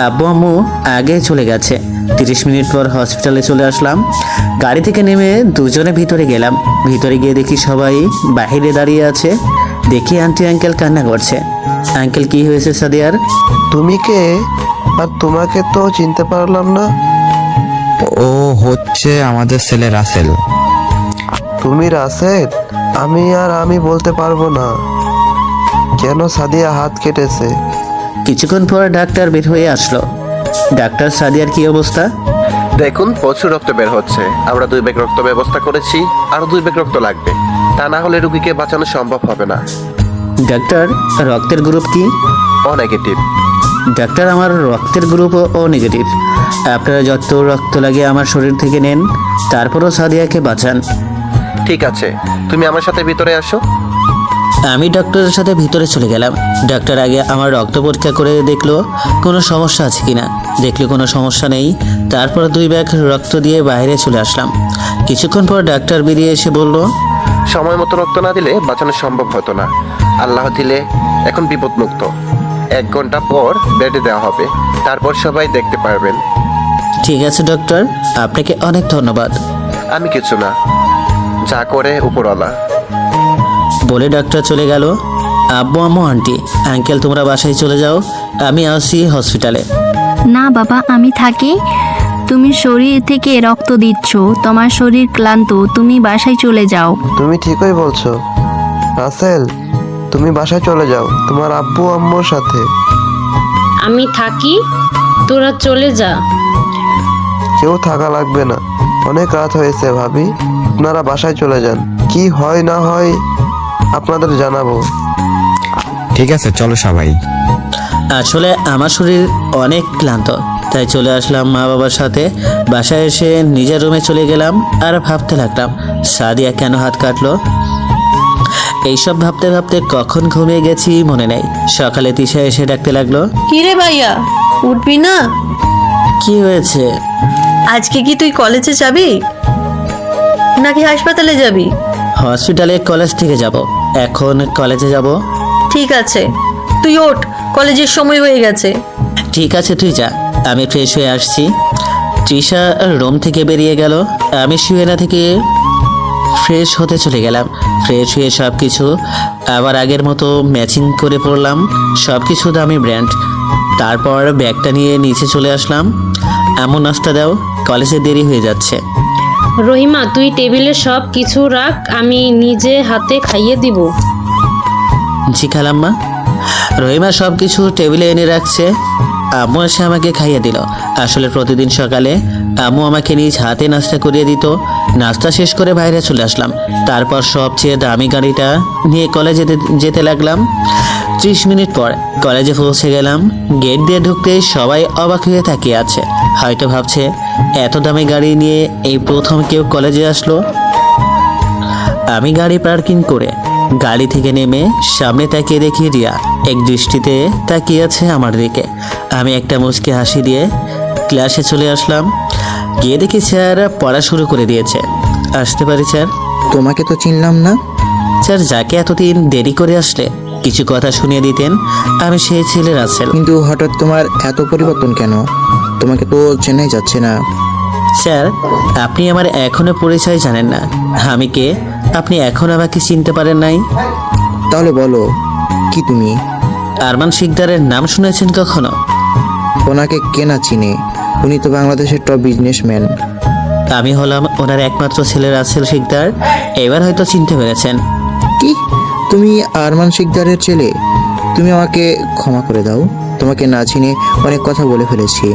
আব্বু আম্মু আগে চলে গেছে। 30 মিনিট পর হসপিটালে চলে আসলাম। গাড়ি থেকে নেমে দুজনে ভিতরে গেলাম। ভিতরে গিয়ে দেখি সবাই বাইরে দাঁড়িয়ে আছে। দেখি আন্টি আঙ্কেল কান্না করছে। আঙ্কেল কি হয়েছে সাদিয়ার? তুমি কে? আর তোমাকে তো চিনতে পারলাম না। ও হচ্ছে আমাদের ছেলে রাসেল। তুমি রাসেল? আমি বলতে পারবো না। কেন সাদিয়া হাত কেটেছে? কিছুক্ষণ পর ডাক্তার বের হয়ে আসলো। ডাক্তার, সাদিয়ার কি অবস্থা? দেখুন, প্রচুর রক্ত বের হচ্ছে। আমরা 2 ব্যাগ রক্ত ব্যবস্থা করেছি, আরো 2 ব্যাগ রক্ত লাগবে। তা না হলে রোগীকে বাঁচানো সম্ভব হবে না। ডাক্তার, রক্তের গ্রুপ কি? ও নেগেটিভ। ডাক্তার, আমার রক্তের গ্রুপ ও নেগেটিভ। আপনারা যত রক্ত লাগে আমার শরীর থেকে নেন, তারপরও সাদিয়াকে বাঁচান। ঠিক আছে, তুমি আমার সাথে ভিতরে আসো। আমি ডক্টরের সাথে ভিতরে চলে গেলাম। ডাক্তার আগে আমার রক্ত পরীক্ষা করে দেখলো কোনো সমস্যা আছে কিনা। দেখলো কোনো সমস্যা নেই। তারপর 2 ব্যাগ রক্ত দিয়ে বাইরে চলে আসলাম। কিছুক্ষণ পর ডাক্তার বেরিয়ে এসে বলল, সময় মতো রক্ত না দিলে বাঁচানো সম্ভব হতো না। আল্লাহ দিলে এখন বিপদমুক্ত। 1 ঘন্টা পর বেডে দেওয়া হবে, তারপর সবাই দেখতে পারবেন। ঠিক আছে ডক্টর, আপনাকে অনেক ধন্যবাদ। আমি কিছু না, যা করে উপরওয়ালা। বলে ডাক্তার চলে গেল। আব্বু আম্মু আন্টি আঙ্কেল তোমরা বাসায় চলে যাও, আমি আসি হসপিটালে। না বাবা, আমি থাকি। তুমি শরীর থেকে রক্ত দিচ্ছ, তোমার শরীর ক্লান্ত, তুমি বাসায় চলে যাও। তুমি ঠিকই বলছো রাসেল, তুমি বাসায় চলে যাও তোমার আব্বু আম্মুর সাথে। আমি থাকি, তোরা চলে যা। কেউ থাকা লাগবে না, অনেক রাত হয়েছে ভাবি। আপনারা বাসায় চলে যান, কি হয় না হয় আপনাদের জানাবো। ঠিক আছে, চলো সবাই। আসলে আমার শরীর অনেক ক্লান্ত, তাই চলে আসলাম মা বাবার সাথে। বাসায় এসে নিজের রুমে চলে গেলাম আর ভাবতে লাগলাম সাদিয়া কেন হাত কাটলো। এইসব ভাবতে ভাবতে কখন ঘুমিয়ে গেছি মনে নেই। সকালে তিশা এসে ডাকতে লাগলো। কিরে ভাইয়া, উঠবি না? কি হয়েছে? আজকে কি তুই কলেজে যাবি নাকি হাসপাতালে যাবি? হসপিটালে, কলেজ থেকে যাব। এখন কলেজে যাব। ঠিক আছে, তুই ওঠ, কলেজের সময় হয়ে গেছে। ঠিক আছে, তুই যা, আমি ফ্রেশ হয়ে আসছি। তৃষা রুম থেকে বেরিয়ে গেল। আমি শুয়ে না থেকে ফ্রেশ হতে চলে গেলাম। ফ্রেশ হয়ে সব কিছু আবার আগের মতো ম্যাচিং করে পড়লাম, সব কিছু দামি ব্র্যান্ড। তারপর ব্যাগটা নিয়ে নিচে চলে আসলাম। এমন নাস্তা দাও, কলেজে দেরি হয়ে যাচ্ছে। রহিমা, তুই টেবিলে সব কিছু রাখ, আমি নিজে হাতে খাইয়ে দিব। জি খালাম্মা। রহিমা সব কিছু টেবিলে এনে রাখছে। আম্মু এসে আমাকে খাইয়ে দিল। আসলে প্রতিদিন সকালে আম্মু আমাকে নিজ হাতে নাস্তা করিয়ে দিত। নাস্তা শেষ করে বাইরে চলে আসলাম। তারপর সবচেয়ে দামি গাড়িটা নিয়ে কলেজে যেতে লাগলাম। 30 মিনিট পর কলেজে পৌঁছে গেলাম। গেট দিয়ে ঢুকতেই সবাই অবাক হয়ে তাকিয়ে আছে। হয়তো ভাবছে এত দামি গাড়ি নিয়ে এই প্রথম কেউ কলেজে আসলো। আমি গাড়ি পার্কিং করে গাড়ি থেকে নেমে সামনে তাকিয়ে দেখি রিয়া এক দৃষ্টিতে তাকিয়ে আছে আমার দিকে। আমি একটা মুচকি হাসি দিয়ে ক্লাসে চলে আসলাম। গিয়ে দেখি স্যার পড়া শুরু করে দিয়েছে। আসতে পারি স্যার? তোমাকে তো চিনলাম না। স্যার, যাকে এতদিন দেরি করে আসলে কিছু কথা শুনিয়ে দিতেন, আমি সেই ছেলে রাসেল। কিন্তু হঠাৎ তোমার এত পরিবর্তন কেন? তোমাকে তো চেনাই যাচ্ছে না। স্যার, আপনি আমার এখনো পরিচয় জানেন না। আমি কে আপনি এখন আমাকে চিনতে পারেন নাই? তাহলে বলো, কি তুমি? আরমান শিকদারের নাম শুনেছেন কখনো? ওনাকে কে না চিনে? উনি তো বাংলাদেশের টপ বিজনেসম্যান। আমি হলাম ওনার একমাত্র ছেলে রাসেল শিকদার। এবার হয়তো চিনতে পেরেছেন। কি, তুমি আরমান শিকদারের ছেলে? তুমি আমাকে ক্ষমা করে দাও, তোমাকে না চিনে অনেক কথা বলে ফেলেছি।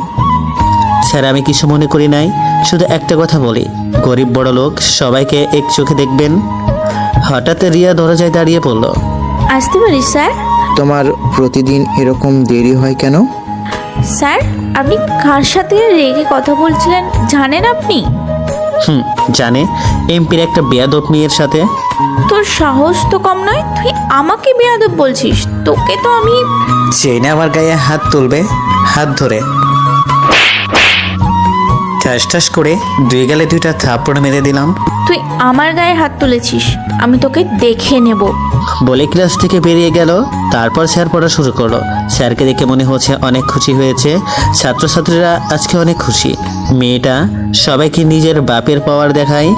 স্যার, আমি কিছু মনে করি নাই, শুধু একটা কথা বলি, গরিব বড় লোক সবাইকে এক চোখে দেখবেন। হঠাৎ রিয়া দরজায় দাঁড়িয়ে পড়ল। আসতে পারি স্যার? তোমার প্রতিদিন এরকম দেরি হয় কেন? স্যার, আপনি কার সাথে রেগে কথা বলছিলেন জানেন আপনি? জানে, এমপির একটা বেয়াদব মেয়ের সাথে। তোর সাহস তো কম নয়, তুই আমাকে বেয়াদব বলছিস? তোকে তো আমি চেনে আমার গায়ে হাত তুলবে, হাত ধরে ঠাস ঠাস করে 2 গালে 2টা থাপ্পড় মেরে দিলাম। তুই আমার গায়ে হাত তুলেছিস, আমি তোকে দেখে নেব। বলে ক্লাস থেকে বেরিয়ে গেল। তারপর স্যার পড়া শুরু করলো। স্যারকে দেখে মনে হচ্ছে অনেক খুশি হয়েছে। ছাত্রছাত্রীরা আজকে অনেক খুশি। মেয়েটা সবাইকে নিজের বাপের পাওয়ার দেখায়।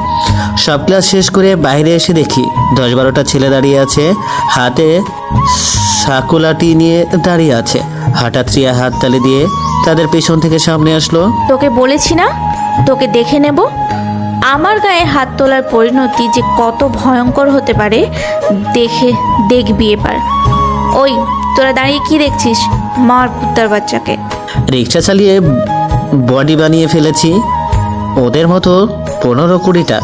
সব ক্লাস শেষ করে বাইরে এসে দেখি 10-12টা ছেলে দাঁড়িয়ে আছে, হাতে সাকুলাটি নিয়ে দাঁড়িয়ে আছে। হঠাৎ রিয়া হাত তালি দিয়ে তাদের পেছন থেকে সামনে আসলো। তোকে বলেছি না তোকে দেখে নেব। আমার গায়ে হাত তোলার পরিণতি যে কত ভয়ঙ্কর হতে পারে দেখবি এবার। ওই তোরা দাঁড়িয়ে কি দেখছিস? মার পুত্তার বাচ্চাকে। রিক্সা চালিয়ে বডি বানিয়ে ফেলেছি। ওদের মতো 15-20টা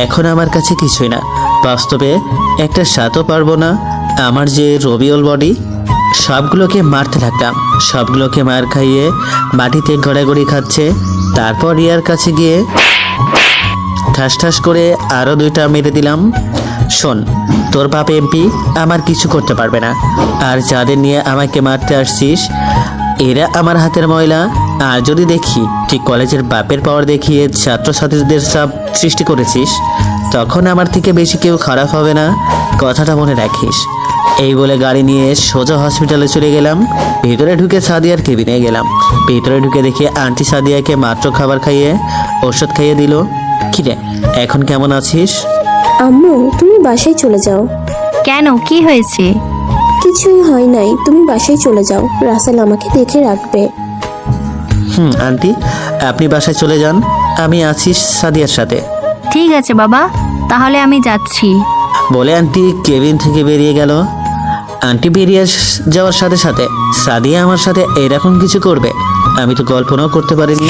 এখন আমার কাছে কিছুই না। বাস্তবে একটা সাতও পারবো না। আমার যে রবিউল বডি, সবগুলোকে মারতে থাকলাম। সবগুলোকে মার খাইয়ে মাটিতে গড়াগড়ি খাচ্ছে। তারপর রিয়ার কাছে গিয়ে ঠাস ঠাস করে আরও 2টা মেরে দিলাম। শোন, তোর বাপ এমপি, আমার কিছু করতে পারবে না। আর যাদের নিয়ে আমাকে মারতে আসছিস, এরা আমার হাতের ময়লা। আর যদি দেখি তুই কলেজের বাপের পাওয়ার দেখিয়ে ছাত্রছাত্রীদের চাপ সৃষ্টি করেছিস, তখন আমার থেকে বেশি কেউ খারাপ হবে না, কথাটা মনে রাখিস। এই বলে গাড়ি নিয়ে সোজা হসপিটালে চলে গেলাম। ভিতরে ঢুকে সাদিয়ার কেবিনে গেলাম। ভিতরে ঢুকে দেখি আন্টি সাদিয়াকে মাত্র খাবার খাইয়ে ওষুধ খাইয়ে দিল। কিরে, এখন কেমন আছিস? আম্মু, তুমি বাসায় চলে যাও। কেন, কি হয়েছে? কিছুই হয় নাই, তুমি বাসায় চলে যাও, রাসেল আমাকে দেখে রাখবে। আন্টি, আপনি বাসায় চলে যান, আমি আছি সাদিয়ার সাথে। ঠিক আছে বাবা, তাহলে আমি যাচ্ছি। বলে আন্টি কেবিন থেকে বেরিয়ে গেল। আন্টি বেরিয়ে যাওয়ার সাথে সাথে সাদিয়া আমার সাথে এরকম কিছু করবে আমি তো কল্পনাও করতে পারিনি।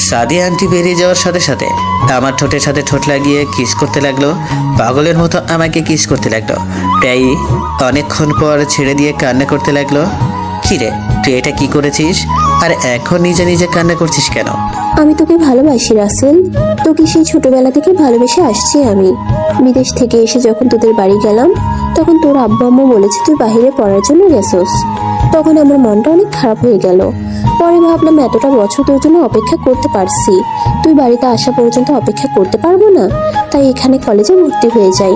সাদিয়া আন্টি বেরিয়ে যাওয়ার সাথে সাথে আমার ঠোঁটের সাথে ঠোঁট লাগিয়ে কিস করতে লাগলো। পাগলের মতো আমাকে কিস করতে লাগলো। প্রায় অনেকক্ষণ পর ছেড়ে দিয়ে কান্না করতে লাগলো। কিরে, তুই এটা কি করেছিস? আর এখন নিজে নিজে কান্না করছিস কেন? আমি তোকে ভালোবাসি রাসেল, তোকে সেই ছোটবেলা থেকে ভালোবেসে আসছি। আমি বিদেশ থেকে এসে যখন তোদের বাড়ি গেলাম, তখন তোর আব্বু আম্মু বলেছে তুই বাইরে পড়ার জন্য গেছস। তখন আমার মনটা অনেক খারাপ হয়ে গেল। পরে ভাবলাম এতটা বছর তোর জন্য অপেক্ষা করতে পারছি, তুই বাড়িতে আসা পর্যন্ত অপেক্ষা করতে পারবো না, তাই এখানে কলেজে ভর্তি হয়ে যাই।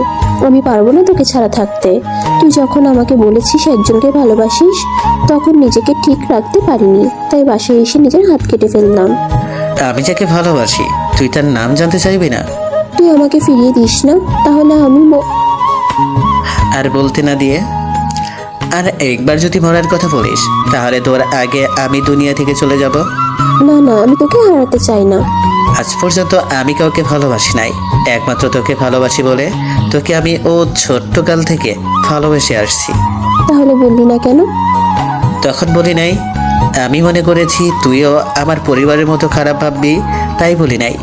আমি পারবো না তোকে ছাড়া থাকতে। তুই যখন আমাকে বলেছিস একজনকে ভালোবাসিস, তখন নিজেকে ঠিক রাখতে পারিনি, তাই বাসায় এসে নিজের হাত কেটে ফেললাম। আমি যাকে ভালোবাসি তুই তার নাম জানতে চাইবি না? তুই আমাকে ফিরিয়ে দিস না, তাহলে আমি আর বলতে না দিয়ে আর একবার যদি মরার কথা বলিস তাহলে তোর আগে আমি দুনিয়া থেকে চলে যাব। না না, আমি তোকে হারাতে চাই না। আজ পর্যন্ত আমি কাউকে ভালোবাসি নাই, একমাত্র তোকে ভালোবাসি বলে তোকে আমি ও ছোট্টকাল থেকে ভালোবেসে আসছি। তাহলে বললি না কেন? তখন বলি নাই, আমি মনে করেছি তুইও আমার পরিবারের মতো খারাপ ভাববি, তাই বলি নাই।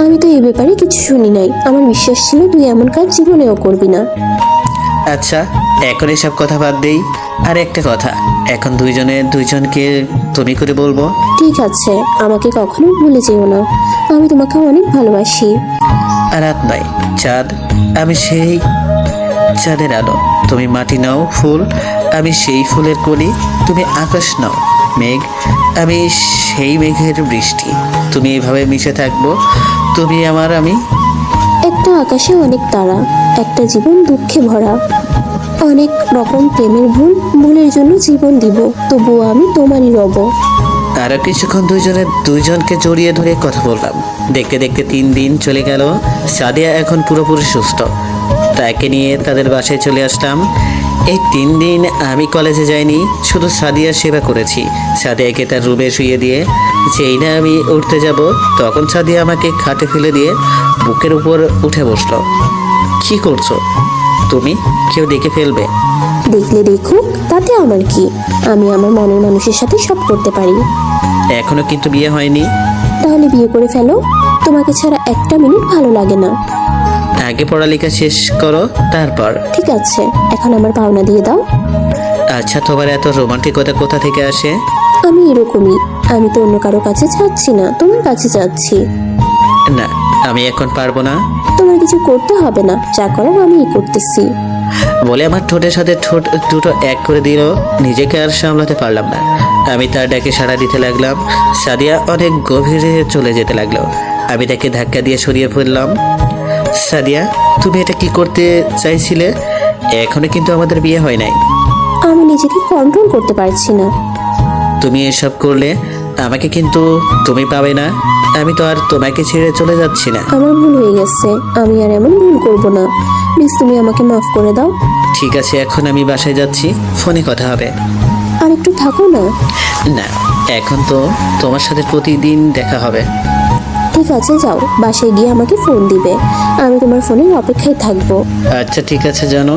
আমি তো এই ব্যাপারে কিছু শুনি নাই, আমার বিশ্বাস ছিল তুই এমন কাজ জীবনেও করবি না। আচ্ছা এখন এসব কথা বাদ দেই। আর একটা কথা, এখন দুইজনকে তুমি করে বলবো। ঠিক আছে, আমাকে কখনো ভুলে যেও না, আমি তোমাকে অনেক ভালোবাসি। আর রাত নয় চাঁদ, আমি সেই চাঁদের আলো। তুমি মাটি নাও ফুল, আমি সেই ফুলের কলি। তুমি আকাশ নাও মেঘ, আমি সেই মেঘের বৃষ্টি। তুমি এইভাবে মিশে থাকবো, তুমি আমার আমি। একটা আকাশে অনেক তারা, একটা জীবন দুঃখে ভরা, অনেক রকম প্রেমের ভুলের জন্য জীবন দিব, তবুও আমি তোমারই রব। আরো কিছুক্ষণ দুইজনকে জড়িয়ে ধরে কথা বললাম। দেখতে দেখতে 3 দিন চলে গেল। সাদিয়া এখন পুরোপুরি সুস্থ, তাকে নিয়ে তাদের বাসায় চলে আসলাম। এই 3 দিন আমি কলেজে যাইনি, শুধু সাদিয়ার সেবা করেছি। সাদিয়াকে তার রুমে শুয়ে দিয়ে যেই না আমি উঠতে যাব, তখন সাদিয়া আমাকে খাটে ফেলে দিয়ে বুকের উপর উঠে বসলো। কি করছো তুমি? কেউ দেখে ফেলবে। দেখলে দেখুক, তাতে আমার কি, আমি আমার মনের মানুষের সাথে সব করতে পারি। এখনো কিন্তু বিয়ে হয়নি। তাহলে বিয়ে করে ফেলো, তোমাকে ছাড়া একটা মিনিট ভালো লাগে না। আগে পড়ালেখা শেষ করো তারপর। ঠিক আছে, এখন আমার পাওনা দিয়ে দাও। আচ্ছা তোমার এত রোমান্টিকতা কোথা থেকে আসে? আমি এরকমই, আমি তো অন্য কারো কাছে চাচ্ছি না, তোমার কাছে চাচ্ছি। না আমি এখন পারবো না। তোমার কিছু করতে হবে না, যা করার আমিই করতেছি। বলে আমার ঠোঁটের সাথে ঠোঁট দুটো এক করে দিল। নিজেকে আর সামলাতে পারলাম না, আমি তার ডাকে সাড়া দিতে লাগলাম। সাদিয়া অনেক গভীরে চলে যেতে লাগলো। আমি তাকে ধাক্কা দিয়ে সরিয়ে ফেললাম। সাদিয়া তুমি এটা কি করতে চাইছিলে? এখনো কিন্তু আমাদের বিয়ে হয় নাই। আমি নিজেকে কন্ট্রোল করতে পারছি না। তুমি এসব করলে আমাকে কিন্তু তুমি পাবে না। আমি তো আর তোমাকে ছেড়ে চলে যাচ্ছি না। আমার ভুল হয়ে গেছে, আমি আর এমন ভুল করব না, প্লিজ তুমি আমাকে মাফ করে দাও। ঠিক আছে, এখন আমি বাসায় যাচ্ছি, ফোনে কথা হবে। আর একটু থাকো না। না এখন তো তোমার সাথে প্রতিদিন দেখা হবে। ঠিক আছে যাও, বাসায় গিয়ে আমাকে ফোন দিবে, আমি তোমার ফোনের অপেক্ষায় থাকবো। আচ্ছা ঠিক আছে জানো।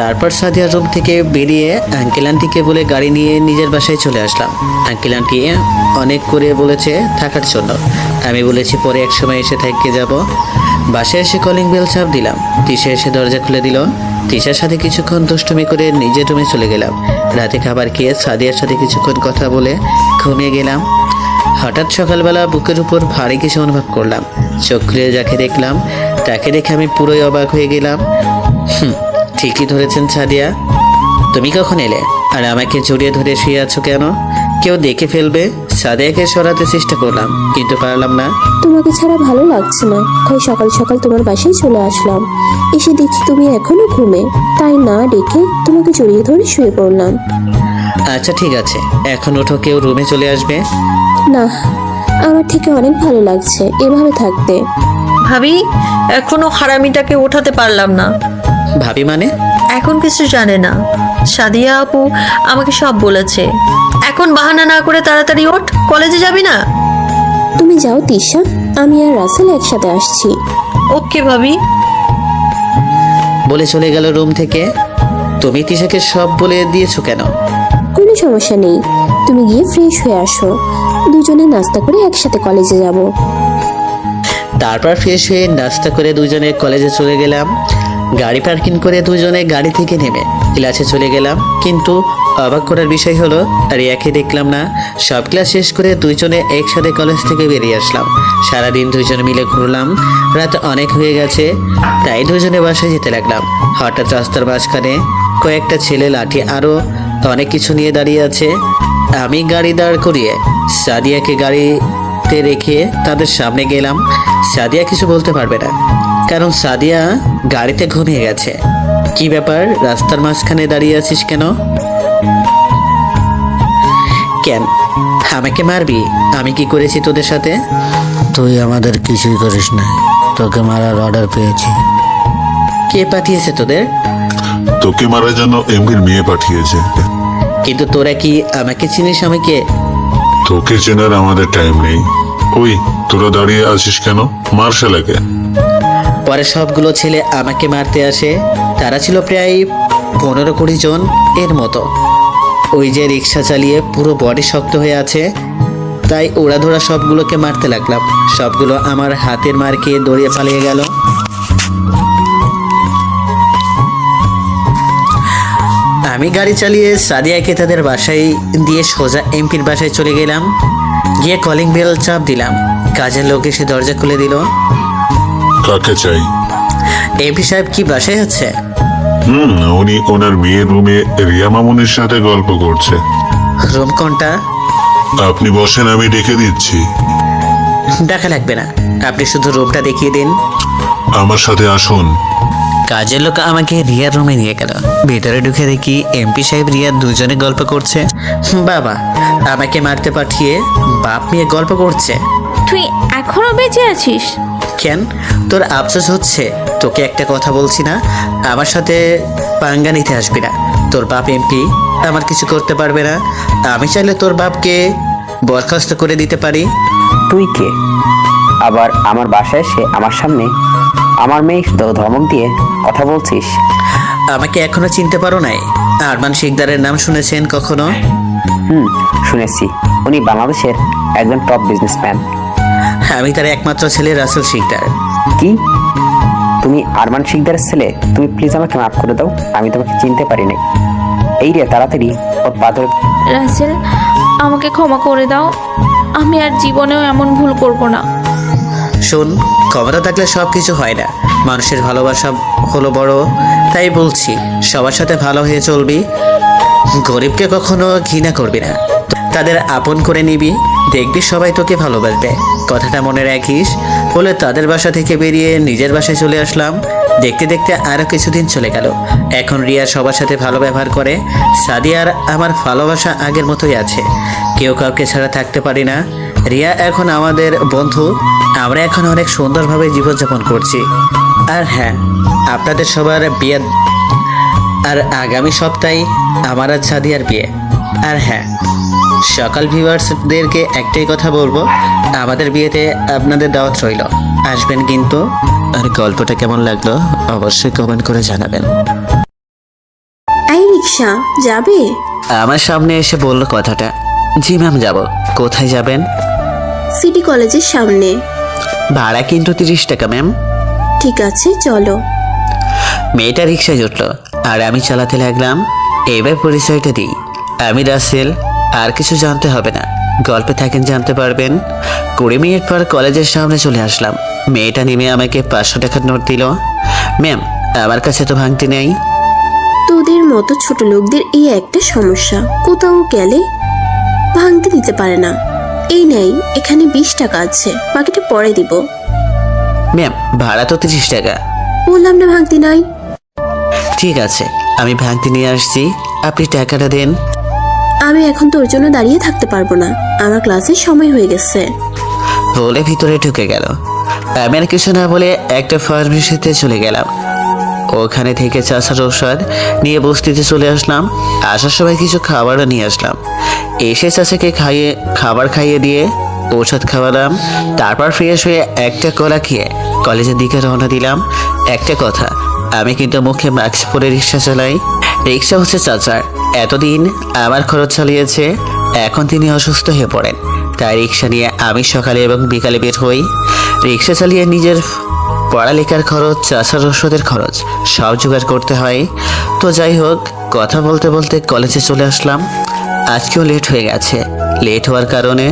তারপর সাদিয়ার রুম থেকে বেরিয়ে আঙ্কেল আন্টিকে বলে গাড়ি নিয়ে নিজের বাসায় চলে আসলাম। আঙ্কেল আন্টি অনেক করে বলেছে থাকার জন্য, আমি বলেছি পরে এক সময় এসে থেকে যাব। বাসায় এসে কলিং বেল চাপ দিলাম। তিশা এসে দরজা খুলে দিল। তিশার সাথে কিছুক্ষণ দুষ্টুমি করে নিজের রুমে চলে গেলাম। রাতে খাবার খেয়ে সাদিয়ার সাথে কিছুক্ষণ কথা বলে ঘুমিয়ে গেলাম। হঠাৎ সকালবেলা বুকের উপর ভারী কিছু অনুভব করলাম। চোখ খুলে যাকে দেখলাম তাকে দেখে আমি পুরোই অবাক হয়ে গেলাম। ঠিকই ধরেছেন সাদিয়া, তুমি কখন এলে? আর আমাকে জড়িয়ে ধরে শুয়ে আছো কেন? কেউ দেখে ফেলবে। সাদিয়াকে সরাতে চেষ্টা করলাম কিন্তু পারলাম না। তোমাকে ছাড়া ভালো লাগছে না, তাই সকাল সকাল তোমার বাসায় চলে আসলাম। এসে দেখি তুমি এখনো ঘুমে, তাই না ডেকে তোমাকে জড়িয়ে ধরে শুয়ে পড়লাম। আচ্ছা ঠিক আছে, এখন ওঠো, কেউ রুমে চলে আসবে। না, আমার থেকে অনেক ভালো লাগছে এভাবে থাকতে। ভাবি, এখনো হারামিটাকে ওঠাতে পারলাম না। ভাবি মানে? এখন কিছু জানে না, সাদিয়া আপু আমাকে সব বলেছে। এখন বাহানা না করে তাড়াতাড়ি ওঠ, কলেজে যাবি না? তুমি যাও তিশা, আমি আর রাসেল একসাথে আসছি। ওকে ভাবি। বলে চলে গেল রুম থেকে। তুমি তিশাকে সব বলে দিয়েছো কেন? কোনো সমস্যা নেই, তুমি গিয়ে ফ্রেশ হয়ে আসো, দুজনে নাস্তা করে একসাথে কলেজে যাব। তারপর ফ্রেশ হয়ে নাস্তা করে দুজনে কলেজে চলে গেলাম। গাড়ি পার্কিং করে দুজনে গাড়ি থেকে নেমে ক্লাসে চলে গেলাম, কিন্তু অবাক করার বিষয় হলো রিয়াকে দেখলাম না। সব ক্লাস শেষ করে দুইজনে একসাথে কলেজ থেকে বেরিয়ে আসলাম। সারাদিন দুইজনে মিলে ঘুরলাম। রাত অনেক হয়ে গেছে, তাই দুজনে বাসায় যেতে লাগলাম। হঠাৎ রাস্তার মাঝখানে কয়েকটা ছেলে লাঠি আরও অনেক কিছু নিয়ে দাঁড়িয়ে আছে। আমি গাড়ি দাঁড় করিয়ে সাদিয়াকে গাড়িতে রেখে তাদের সামনে গেলাম। সাদিয়া কিছু বলতে পারবে না, কারণ সাদিয়া গাড়িতে ঘুমিয়ে গেছে। কি ব্যাপার, রাস্তার মাঝখানে দাঁড়িয়ে আছিস কেন? কেন আমাকে মারবি? আমি কি করেছি তোদের সাথে? তুই আমাদের কিছুই করিস না, তোকে মারার অর্ডার পেয়েছি। কে পাঠিয়েছে তোদের? তোকে মারার জন্য এমপির মেয়ে পাঠিয়েছে। কিন্তু তোরা কি আমাকে চিনিস? আমি কে? তোকে চেনার আমাদের টাইম নেই। ওই তোরা দাঁড়িয়ে আছিস কেন? মার শালাকে। পরে সবগুলো ছেলে আমাকে মারতে আসে। তারা ছিল প্রায় 15-20 জন এর মতো। ওই যে রিক্সা চালিয়ে পুরো বডি শক্ত হয়ে আছে, তাই ওরা ধরা সবগুলোকে মারতে লাগলাম। সবগুলো আমার হাতের মার খেয়ে দৌড়িয়ে পালিয়ে গেল। আমি গাড়ি চালিয়ে সাদিয়াকে তাদের বাসায় দিয়ে সোজা এমপির বাসায় চলে গেলাম। গিয়ে কলিং বেল চাপ দিলাম। কাজের লোক এসে দরজা খুলে দিল। কাকে চাই? এমপি সাহেব কি বাসায় আছে? উনি ওনার মেয়ের রুমে রিয়া মামুনের সাথে গল্প করছে। রুম কোনটা? আপনি বসেন, আমি ডেকে দিচ্ছি। দেখা লাগবে না, আপনি শুধু রুমটা দেখিয়ে দিন। আমার সাথে আসুন। কাজের লোক আমাকে রিয়ার রুমে নিয়ে গেল। ভেতরে ঢুকে দেখি এমপি সাহেব রিয়া দুজনে গল্প করছে। বাবা আমাকে মারতে পাঠিয়ে বাপ নিয়ে গল্প করছে। তুই এখনো বেঁচে আছিস? কেন, তোর আফসোস হচ্ছে? তোকে একটা কথা বলছি না, আমার সাথে পাঙ্গা নিতে আসবি না। তোর বাপ এমপি, আমার কিছু করতে পারবে না। আমি চাইলে তোর বাপকে বরখাস্ত করে দিতে পারি। তুই কে? আবার আমার বাসায় এসে আমার সামনে আমার মেয়ে ধমক দিয়ে কথা বলছিস? আমাকে এখনো চিনতে পারো নাই? আরমান শিকদারের নাম শুনেছেন কখনো? শুনেছি, উনি বাংলাদেশের একজন টপ বিজনেসম্যান। আমি তার একমাত্র ছেলে রাসেল শিকদার। কি? তুমি আরমান শিকদারের ছেলে? তুমি প্লিজ আমাকে মাফ করে দাও, আমি তোমাকে চিনতে পারি নাই। এই রে, তাড়াতাড়ি ওর পাথর। রাসেল, আমাকে ক্ষমা করে দাও, আমি আর জীবনেও এমন ভুল করব না। শোন, ক্ষমতা থাকলে সব কিছু হয় না। মানুষের ভালোবাসা হলো বড়, তাই বলছি সবার সাথে ভালো হয়ে চলবি। গরিবকে কখনো ঘৃণা করবি না, তাদের আপন করে নিবি, দেখবি সবাই তোকে ভালোবাসবে। কথাটা মনে রাখিস। বলে তাদের বাসা থেকে বেরিয়ে নিজের বাসায় চলে আসলাম। দেখতে দেখতে আরও কিছুদিন চলে গেল। এখন রিয়া সবার সাথে ভালো ব্যবহার করে। সাদিয়ার আমার ভালোবাসা আগের মতোই আছে, কেউ কাউকে ছাড়া থাকতে পারি না। রিয়া এখন আমাদের বন্ধু। আমরা এখন অনেক সুন্দরভাবে জীবনযাপন করছি। আর হ্যাঁ, আপনাদের সবার বিয়ে, আর আগামী সপ্তাহে আমার আর সাদিয়ার বিয়ে। আর হ্যাঁ, সকাল ভিউয়ার্সদেরকে একটাই কথা বলবো, আমাদের বিয়েতে আপনাদের দাওয়াত রইল, আসবেন কিন্তু। আর গল্পটা কেমন লাগলো অবশ্যই কমেন্ট করে জানাবেন। এই রিক্সা যাবে? আমার সামনে এসে বলল কথাটা। জি ম্যাম, যাব। কোথায় যাবেন? সিটি কলেজের সামনে। ভাড়া কিন্তু 30 টাকা ম্যাম। ঠিক আছে, চলো। মেয়েটা রিক্সায় উঠল আর আমি চালাতে লাগলাম। এবার পরিচয়টা দিই, আমি রাসেল। আর কিছু জানতে হবে না, গল্পে থাকেন জানতে পারবেন। 20 মিনিট পর কলেজের সামনে চলে আসলাম। মেয়েটা নেমে আমাকে 500 টাকার নোট দিল। ম্যাম, আমার কাছে তো ভাঙতি নেই। তোদের মতো ছোট লোকদের এই একটা সমস্যা, কোথাও গেলে ভাঙতে দিতে পারে না। এই নেই, এখানে 20 টাকা আছে, বাকিটা পরে দিব। ম্যাম, ভাড়া তো 30 টাকা। বললাম না ভাঙতি নাই। ঠিক আছে, আমি ভাঙতি নিয়ে আসছি, আপনি টাকাটা দেন। আমি এখন তোর জন্য দাঁড়িয়ে থাকতে পারবো না, আমার ক্লাসের সময় হয়ে গেছে। বলে ভিতরে ঢুকে গেল। আমি আর কিছু না বলে একটা ফার্মেসিতে চলে গেলাম। ওখানে থেকে চাচার ঔষধ নিয়ে বস্তিতে চলে আসলাম। আসার সময় কিছু খাবারও নিয়ে আসলাম। এসে চাচাকে খাবার খাইয়ে দিয়ে ঔষধ খাওয়ালাম। তারপর ফ্রেশ হয়ে একটা কলা খেয়ে কলেজের দিকে রওনা দিলাম। একটা কথা, আমি কিন্তু মুখে মাস্ক পরে রিক্সা চালাই। রিক্সা হচ্ছে চাচার, এতদিন আমার খরচ চালিয়েছে, এখন তিনি অসুস্থ হয়ে পড়েন, তাই রিক্সা নিয়ে আমি সকালে এবং বিকালে বের হই। রিক্সা চালিয়ে নিজের পড়ালেখার খরচ, চাষার ওষুধের খরচ সব জোগাড় করতে হয়। তো যাই হোক, কথা বলতে বলতে কলেজে চলে আসলাম। আজকেও লেট হয়ে গেছে। লেট হওয়ার কারণে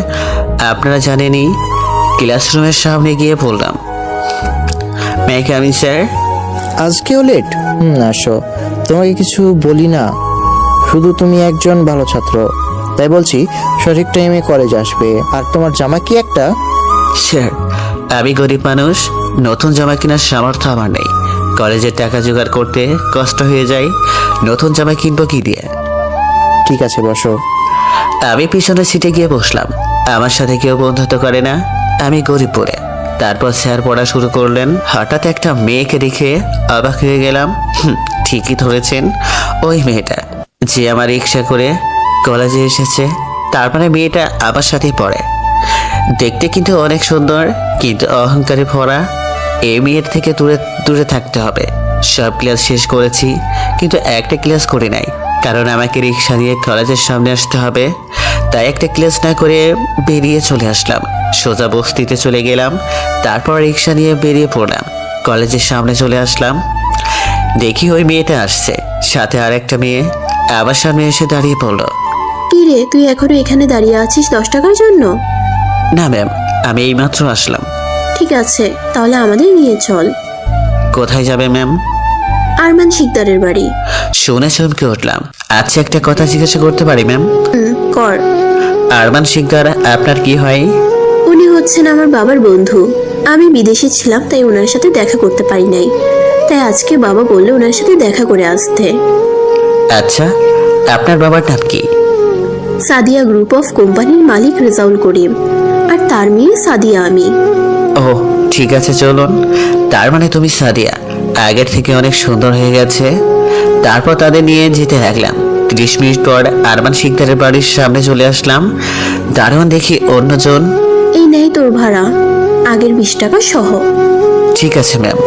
আপনারা জানেনই, ক্লাসরুমের সামনে গিয়ে বললাম, মে কামিং স্যার? আজকেও লেট? আসো, তোমাকে কিছু বলি না, শুধু তুমি একজন ভালো ছাত্র, তাই বলছি সঠিক টাইমে কলেজ আসবে। আর তোমার জামা কি একটা? স্যার, আমি গরিব মানুষ, নতুন জামা কেনার সামর্থ্য আমার নেই। কলেজের টাকা জোগাড় করতে কষ্ট হয়ে যায়, নতুন জামা কিনবো কি দিয়ে? ঠিক আছে, বসো। আমি পিছনের সিটে গিয়ে বসলাম। আমার সাথে কেউ বন্ধুত্ব করে না, আমি গরিব বলে। তারপর স্যার পড়া শুরু করলেন। হঠাৎ একটা মেয়েকে দেখে অবাক হয়ে গেলাম। ঠিকই ধরেছেন, ওই মেয়েটা যে আমার রিক্সা করে কলেজে এসেছে। তারপরে মেয়েটা আমার সাথেই পড়ে। দেখতে কিন্তু অনেক সুন্দর, কিন্তু অহংকারে ভরা। এই মেয়ের থেকে দূরে দূরে থাকতে হবে। সব ক্লাস শেষ করেছি, কিন্তু একটা ক্লাস করে নাই, কারণ আমাকে রিক্সা নিয়ে কলেজের সামনে আসতে হবে। তাই একটা ক্লাস না করে বেরিয়ে চলে আসলাম। সোজা বস্তিতে চলে গেলাম। তারপর রিক্সা নিয়ে বেরিয়ে পড়লাম। কলেজের সামনে চলে আসলাম। দেখি ওই মেয়েটা আসছে, সাথে আর একটা মেয়ে আমার সামনে এসে দাঁড়িয়ে পড়লো। কি রে, তুই এখনো এখানে দাঁড়িয়ে আছিস 10 টাকার জন্য? না ম্যাম, আমি এইমাত্র আসলাম। ঠিক আছে, তাহলে আমাদের নিয়ে চল। কোথায় যাবে ম্যাম? আরমান শিকদারের বাড়ি। শুনে চমকে উঠলাম। আচ্ছা, একটা কথা জিজ্ঞাসা করতে পারি ম্যাম? কর। আরমান শিকদার আপনার কি হয়? উনি হচ্ছেন আমার বাবার বন্ধু। আমি বিদেশে ছিলাম, তাই ওনার সাথে দেখা করতে পারি নাই, তাই আজকে বাবা বললে ওনার সাথে দেখা করে আসতে। আচ্ছা, আপনার বাবার নাম কি? সাদিয়া গ্রুপ অফ কোম্পানির মালিক রেজাউল করিম, আর তার মেয়ে সাদিয়া আমি। ও ঠিক আছে, চলুন। তার মানে তুমি সাদিয়া আগের থেকে অনেক সুন্দর হয়ে গেছে। তারপর তাদের নিয়ে যেতে লাগলাম। 30 মিনিট পর আরমান শিকদারের বাড়ির সামনে চলে আসলাম। দারোয়ান দেখি অন্যজন। এই নেই তোর ভাড়া, আগের 20 টাকা সহ। ঠিক আছে ম্যাম।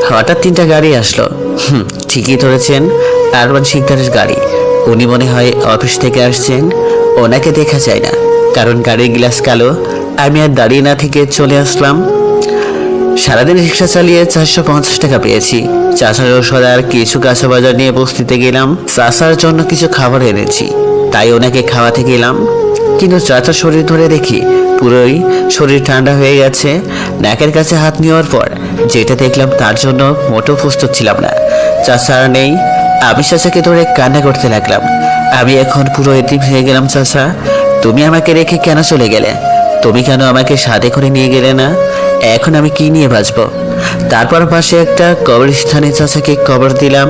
হঠাৎ 3টা গাড়ি আসলো। ঠিকই ধরেছেন, আরমান শিকদারের গাড়ি। উনি মনে হয় অফিস থেকে আসছেন। ওনাকে দেখা যায় না, কারণ গাড়ির গ্লাস কালো। আমি আর দাঁড়িয়ে না থেকে চলে আসলাম। সারাদিন রিক্সা চালিয়ে 450 টাকা পেয়েছি। চাচার ওষুধ আর কিছু কাঁচা বাজার নিয়ে বস্তিতে গেলাম। চাচার জন্য কিছু খাবার এনেছি, তাই ওনাকে খাওয়াতে গেলাম। কিন্তু চাচার শরীর ধরে দেখি পুরোই শরীর ঠান্ডা হয়ে গেছে। নাকের কাছে হাত নেওয়ার পর যেটা দেখলাম, তার জন্য মোটেও প্রস্তুত ছিলাম না। চাচা আর নেই। আমি চাচাকে ধরে কান্না করতে লাগলাম। আমি এখন পুরো এতিম হয়ে গেলাম। চাচা, তুমি আমাকে রেখে কেন চলে গেলে? তুমি কেন আমাকে সাথে করে নিয়ে গেলে না? এখন আমি কি নিয়ে বাঁচবো? তারপর পাশে একটা কবরস্থানে চাচাকে কবর দিলাম।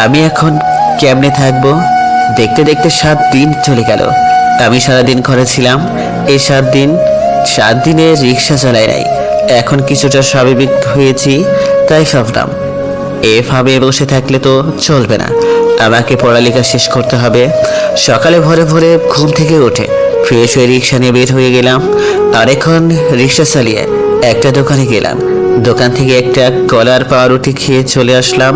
আমি এখন কেমনে থাকবো? দেখতে দেখতে 7 দিন চলে গেল। আমি সারাদিন ঘরে ছিলাম। এই 7 দিনে রিক্সা চালাই নাই। এখন কিছুটা স্বাভাবিক হয়েছি, তাই ভাবলাম এভাবে বসে থাকলে তো চলবে না। আমাকে পড়ালেখা শেষ করতে হবে। সকালে ভোরে ভোরে ঘুম থেকে উঠে ফ্রেশ হয়ে রিক্সা নিয়ে বের হয়ে গেলাম। আর এখন রিক্সা চালিয়ে একটা দোকানে গেলাম। দোকান থেকে একটা কলার পাউরুটি খেয়ে চলে আসলাম।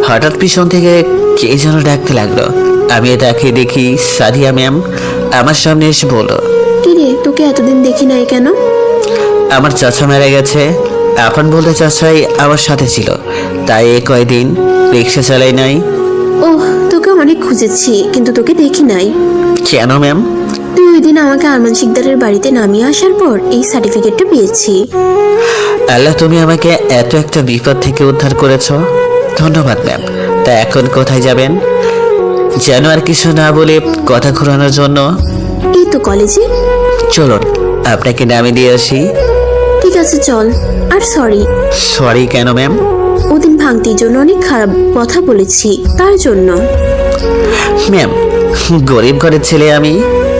হঠাৎ পিছন থেকে কে যেন ডাকতে লাগলো। আমি তাকে দেখি সাদিয়া ম্যাম আমার সামনে এসে বলল, কি রে, তোকে এতদিন দেখি নাই কেন? আমার চাচা মারা গেছে। এখন বলতে চাচাই আমার সাথে ছিল, তাই এই কয়দিন রিক্সা চালাই নাই। ওহ, তোকে অনেক খুঁজেছি, কিন্তু তোকে দেখি নাই। কেন ম্যাম? তুই ওই দিন আমাকে আরমান শিকদারের বাড়িতে নামিয়ে আসার পর এই সার্টিফিকেটটা পেয়েছি। আল্লাহ, তুমি আমাকে এত একটা বিপদ থেকে উদ্ধার করেছো, ধন্যবাদ ম্যাম। তা এখন কোথায় যাবেন? যেন আর কিছু না বলে কথা ঘোরানোর জন্য। এই তো কলেজে। চলুন, আপনাকে নামিয়ে দিয়ে আসি। ঠিক আছে, চল। আর সরি। সরি কেন ম্যাম? ওদিন ভাঙতির জন্য অনেক খারাপ কথা বলেছি, তার জন্য। ম্যাম, গরিব ঘরের ছেলে আমি।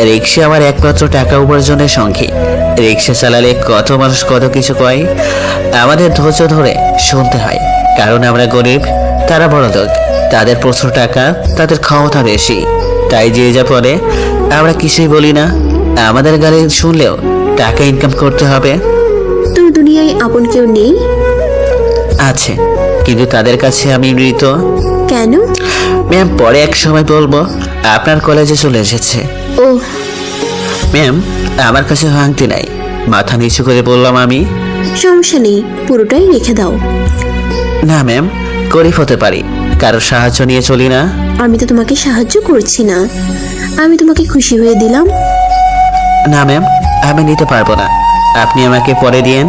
রিক্সা আমার একমাত্র টাকা উপার্জনের সঙ্গী। রিক্সা চালালে কত মানুষ কত কিছু কয়, আমাদের ধৈর্য ধরে শুনতে হয়। কারণ আমরা গরিব, তারা বড় লোক। তাদের প্রচুর টাকা, তাদের ক্ষমতা বেশি। তাই যে যা পড়ে আমরা কিছুই বলি না। আমাদের গালি শুনলেও টাকা ইনকাম করতে হবে। তোর দুনিয়ায় আপন কেউ নেই? আছে, কিন্তু তাদের কাছে আমি মৃত। কেন? ম্যাম, পরে এক সময় বলবো। আপনার কলেজে চলে এসেছে। ও ম্যাম, আমার কাছে ভাঙতি নাই। মাথা নিচু করে বললাম আমি। সমস্যা নেই, পুরোটাই রেখে দাও। না ম্যাম, গরিব হতে পারি, কারোর সাহায্য নিয়ে চলি না। আমি তো তোমাকে সাহায্য করছি না, আমি তোমাকে খুশি হয়ে দিলাম। না ম্যাম, আমি নিতে পারবো না, আপনি আমাকে পরে দিয়েন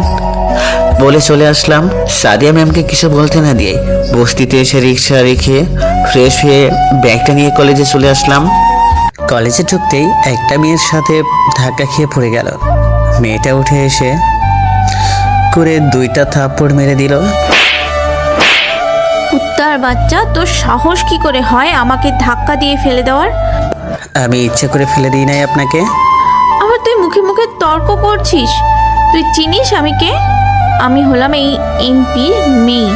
বলে চলে আসলাম। সাদিয়া ম্যামকে কিছু বলতে না দিয়ে বস্তিতে এসে রিক্সা রেখে ফ্রেশ হয়ে ব্যাগটা নিয়ে কলেজে চলে আসলাম। কলেজে ঢুকতেই একটা মেয়ের সাথে ধাক্কা খেয়ে পড়ে গেল। মেয়েটা উঠে এসে করে 2টা থাপ্পড় মেরে দিল। কুত্তার বাচ্চা, তোর সাহস কি করে হয় আমাকে ধাক্কা দিয়ে ফেলে দেওয়ার? আমি ইচ্ছে করে ফেলে দিই নাই আপনাকে। আবার তুই মুখে মুখে তর্ক করছিস? তুই চিনিস আমি কে? আমি হলাম এই এমপির মেয়ে।